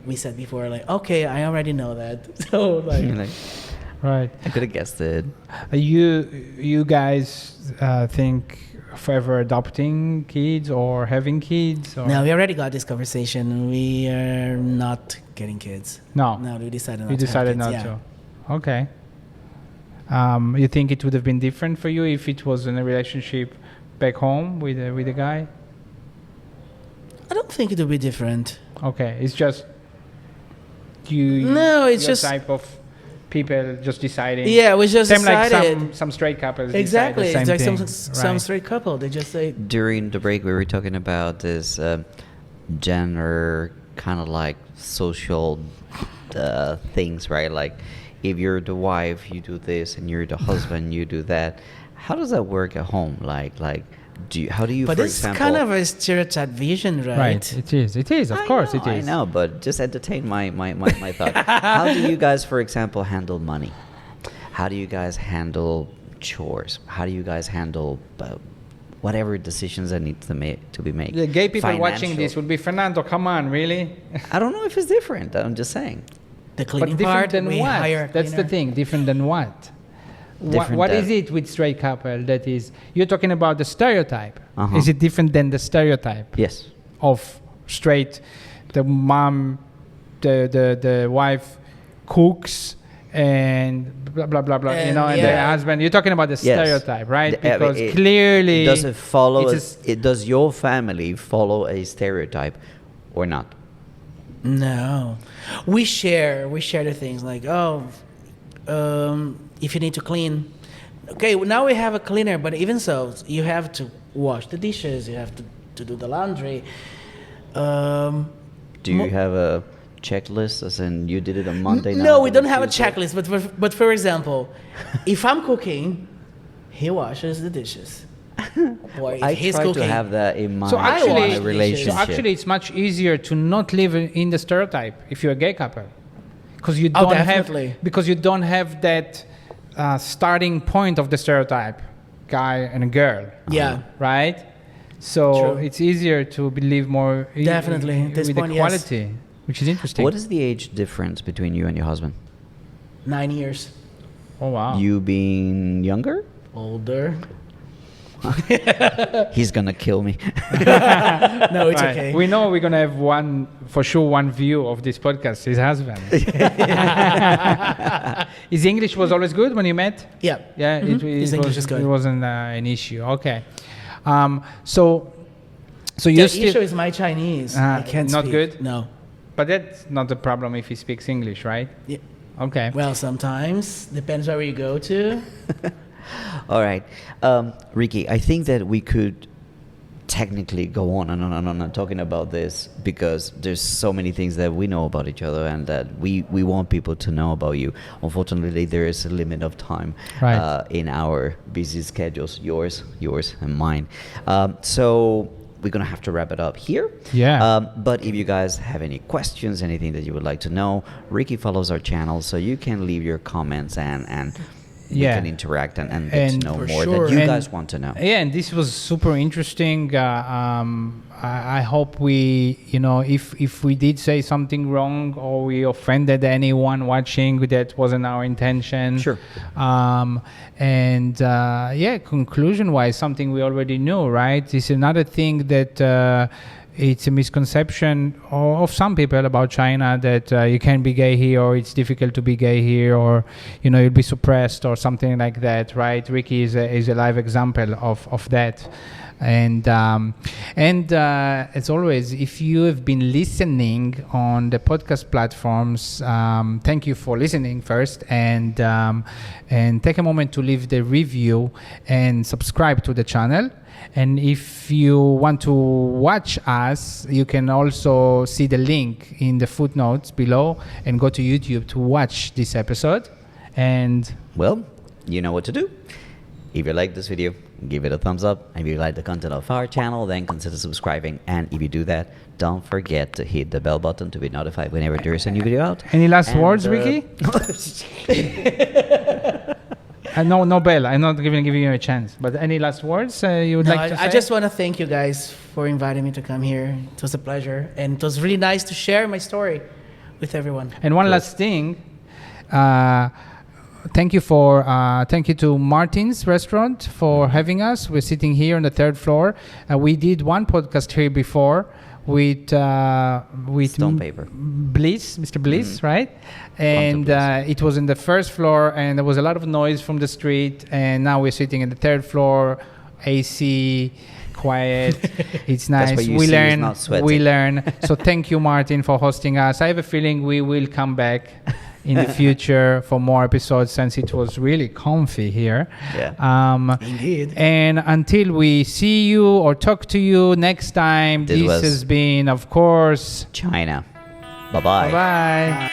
[SPEAKER 3] we said before, like, "Okay, I already know that." So like,
[SPEAKER 2] You're like,
[SPEAKER 1] Right.
[SPEAKER 2] I could have guessed it.
[SPEAKER 1] You guys think of ever adopting kids or having kids? Or?
[SPEAKER 3] no, we already got this conversation. We are not getting kids.
[SPEAKER 1] No.
[SPEAKER 3] No, we decided not
[SPEAKER 1] You
[SPEAKER 3] to.
[SPEAKER 1] decided
[SPEAKER 3] have
[SPEAKER 1] not
[SPEAKER 3] kids,
[SPEAKER 1] to. Okay. You think it would have been different for you if it was in a relationship back home with a guy?
[SPEAKER 3] I don't think it would be different.
[SPEAKER 1] Okay, it's just you.
[SPEAKER 3] No, it's
[SPEAKER 1] your
[SPEAKER 3] just-
[SPEAKER 1] type of people just deciding.
[SPEAKER 3] Yeah, we just
[SPEAKER 1] Same
[SPEAKER 3] decided.
[SPEAKER 1] like some straight couples. decide
[SPEAKER 3] Exactly.
[SPEAKER 1] the
[SPEAKER 3] It's
[SPEAKER 1] same
[SPEAKER 3] like
[SPEAKER 1] thing.
[SPEAKER 3] some
[SPEAKER 1] Right.
[SPEAKER 3] straight couple. They just say,
[SPEAKER 2] During the break, we were talking about this gender kind of like social things, right? Like if you're the wife, you do this, and you're the husband, you do that. How does that work at home? Like how do you,
[SPEAKER 3] But
[SPEAKER 2] for
[SPEAKER 3] it's
[SPEAKER 2] example,
[SPEAKER 3] kind of a stereotype vision, right?
[SPEAKER 1] Right. It is. Of course, it is.
[SPEAKER 2] I know, but just entertain my thought. How do you guys, for example, handle money? How do you guys handle chores? How do you guys handle whatever decisions that need to be made?
[SPEAKER 1] The gay people watching
[SPEAKER 2] Financial.
[SPEAKER 1] this would be, Fernando, come on, really?
[SPEAKER 2] I don't know if it's different. I'm just saying.
[SPEAKER 3] The
[SPEAKER 1] But
[SPEAKER 3] cleaning
[SPEAKER 1] different
[SPEAKER 3] part,
[SPEAKER 1] than
[SPEAKER 3] we
[SPEAKER 1] what?
[SPEAKER 3] hire a
[SPEAKER 1] That's the
[SPEAKER 3] cleaner.
[SPEAKER 1] thing. Different than what?
[SPEAKER 2] Different
[SPEAKER 1] What
[SPEAKER 2] than-
[SPEAKER 1] is it with straight couple that is? You're talking about the stereotype.
[SPEAKER 2] Uh-huh.
[SPEAKER 1] Is it different than the stereotype
[SPEAKER 2] Yes.
[SPEAKER 1] of straight? The mom, the wife cooks and blah blah blah blah. You
[SPEAKER 3] And
[SPEAKER 1] know, and the
[SPEAKER 3] yeah.
[SPEAKER 1] husband. You're talking about the
[SPEAKER 2] Yes.
[SPEAKER 1] stereotype, right?
[SPEAKER 2] The-
[SPEAKER 1] Because
[SPEAKER 2] it-
[SPEAKER 1] clearly,
[SPEAKER 2] Does it follow?
[SPEAKER 1] it's
[SPEAKER 2] Does your family follow a stereotype, or not?
[SPEAKER 3] No, we share the things like, if you need to clean, okay, well, now we have a cleaner, but even so, you have to wash the dishes, you have to do the laundry.
[SPEAKER 2] Do you have a checklist, as in you did it on Monday?
[SPEAKER 3] No, we don't have a checklist, but for example, if I'm cooking, he washes the dishes. Or if
[SPEAKER 2] I
[SPEAKER 3] he's
[SPEAKER 2] try
[SPEAKER 3] cooking,
[SPEAKER 2] to have that in my,
[SPEAKER 1] So actually,
[SPEAKER 2] relationship.
[SPEAKER 1] so actually, it's much easier to not live in the stereotype if you're a gay couple, because you
[SPEAKER 3] Oh,
[SPEAKER 1] don't
[SPEAKER 3] definitely.
[SPEAKER 1] have that starting point of the stereotype, guy and a girl.
[SPEAKER 3] Yeah.
[SPEAKER 1] Right. So
[SPEAKER 3] True.
[SPEAKER 1] it's easier to believe more
[SPEAKER 3] Definitely, at this
[SPEAKER 1] with
[SPEAKER 3] point, yes.
[SPEAKER 1] equality, which is interesting.
[SPEAKER 2] What is the age difference between you and your husband?
[SPEAKER 3] 9 years
[SPEAKER 1] Oh wow.
[SPEAKER 2] You being younger?
[SPEAKER 3] older.
[SPEAKER 2] He's gonna kill me.
[SPEAKER 3] No, it's
[SPEAKER 1] Right.
[SPEAKER 3] okay.
[SPEAKER 1] We know we're gonna have one view of this podcast. His husband. His English was always good when you met.
[SPEAKER 3] Yeah.
[SPEAKER 1] Yeah,
[SPEAKER 3] Mhm. His English is good.
[SPEAKER 1] It wasn't an issue. Okay, so
[SPEAKER 3] The
[SPEAKER 1] you
[SPEAKER 3] issue
[SPEAKER 1] still,
[SPEAKER 3] is my Chinese. I can't
[SPEAKER 1] not
[SPEAKER 3] speak.
[SPEAKER 1] good?
[SPEAKER 3] No.
[SPEAKER 1] but that's not the problem if he speaks English, right?
[SPEAKER 3] Yeah.
[SPEAKER 1] Okay.
[SPEAKER 3] Well, sometimes depends where you go to.
[SPEAKER 2] All right, Ricky. I think that we could technically go on and on and on talking about this, because there's so many things that we know about each other and that we want people to know about you. Unfortunately, there is a limit of time
[SPEAKER 1] Right.
[SPEAKER 2] in our busy schedules, yours and mine. So we're gonna have to wrap it up here.
[SPEAKER 1] Yeah.
[SPEAKER 2] But if you guys have any questions, anything that you would like to know, Ricky follows our channel, so you can leave your comments and we
[SPEAKER 1] Yeah.
[SPEAKER 2] can interact and get
[SPEAKER 1] And
[SPEAKER 2] to know
[SPEAKER 3] for
[SPEAKER 2] more
[SPEAKER 3] sure.
[SPEAKER 2] that you
[SPEAKER 1] And-
[SPEAKER 2] guys want to know.
[SPEAKER 1] Yeah, and this was super interesting. I hope we, if we did say something wrong or we offended anyone watching, that wasn't our intention.
[SPEAKER 2] Sure.
[SPEAKER 1] Conclusion-wise, something we already knew, right? It's another thing that it's a misconception of some people about China that you can't be gay here, or it's difficult to be gay here, or you'll be suppressed or something like that, right? Ricky is a live example of that. And as always, if you have been listening on the podcast platforms, thank you for listening first, and take a moment to leave the review and subscribe to the channel. And if you want to watch us, you can also see the link in the footnotes below and go to YouTube to watch this episode. And
[SPEAKER 2] Well, you know what to do. If you like this video, give it a thumbs up. If you like the content of our channel, then consider subscribing. And if you do that, don't forget to hit the bell button to be notified whenever there is a new video out.
[SPEAKER 1] any last
[SPEAKER 2] And,
[SPEAKER 1] words, Ricky? No bell. I'm not even giving you a chance. But any last words you would
[SPEAKER 3] No,
[SPEAKER 1] like to say?
[SPEAKER 3] I just want to thank you guys for inviting me to come here. It was a pleasure, and it was really nice to share my story with everyone.
[SPEAKER 1] And one last thing, thank you to Martin's Restaurant for having us. We're sitting here on the third floor. We did one podcast here before with
[SPEAKER 2] Stone Paper.
[SPEAKER 1] Bliss, Mr. Bliss, right? And it was in the first floor, and there was a lot of noise from the street. And now we're sitting in the third floor, AC, quiet. It's nice.
[SPEAKER 2] That's why you
[SPEAKER 1] We
[SPEAKER 2] see
[SPEAKER 1] learn.
[SPEAKER 2] he's not sweating.
[SPEAKER 1] We learn. So thank you, Martin, for hosting us. I have a feeling we will come back in the future for more episodes, since it was really comfy here.
[SPEAKER 2] Yeah.
[SPEAKER 3] Indeed.
[SPEAKER 1] And until we see you or talk to you next time,
[SPEAKER 2] This
[SPEAKER 1] this
[SPEAKER 2] was
[SPEAKER 1] has been, of course,
[SPEAKER 2] China. Bye-bye.
[SPEAKER 1] bye-bye.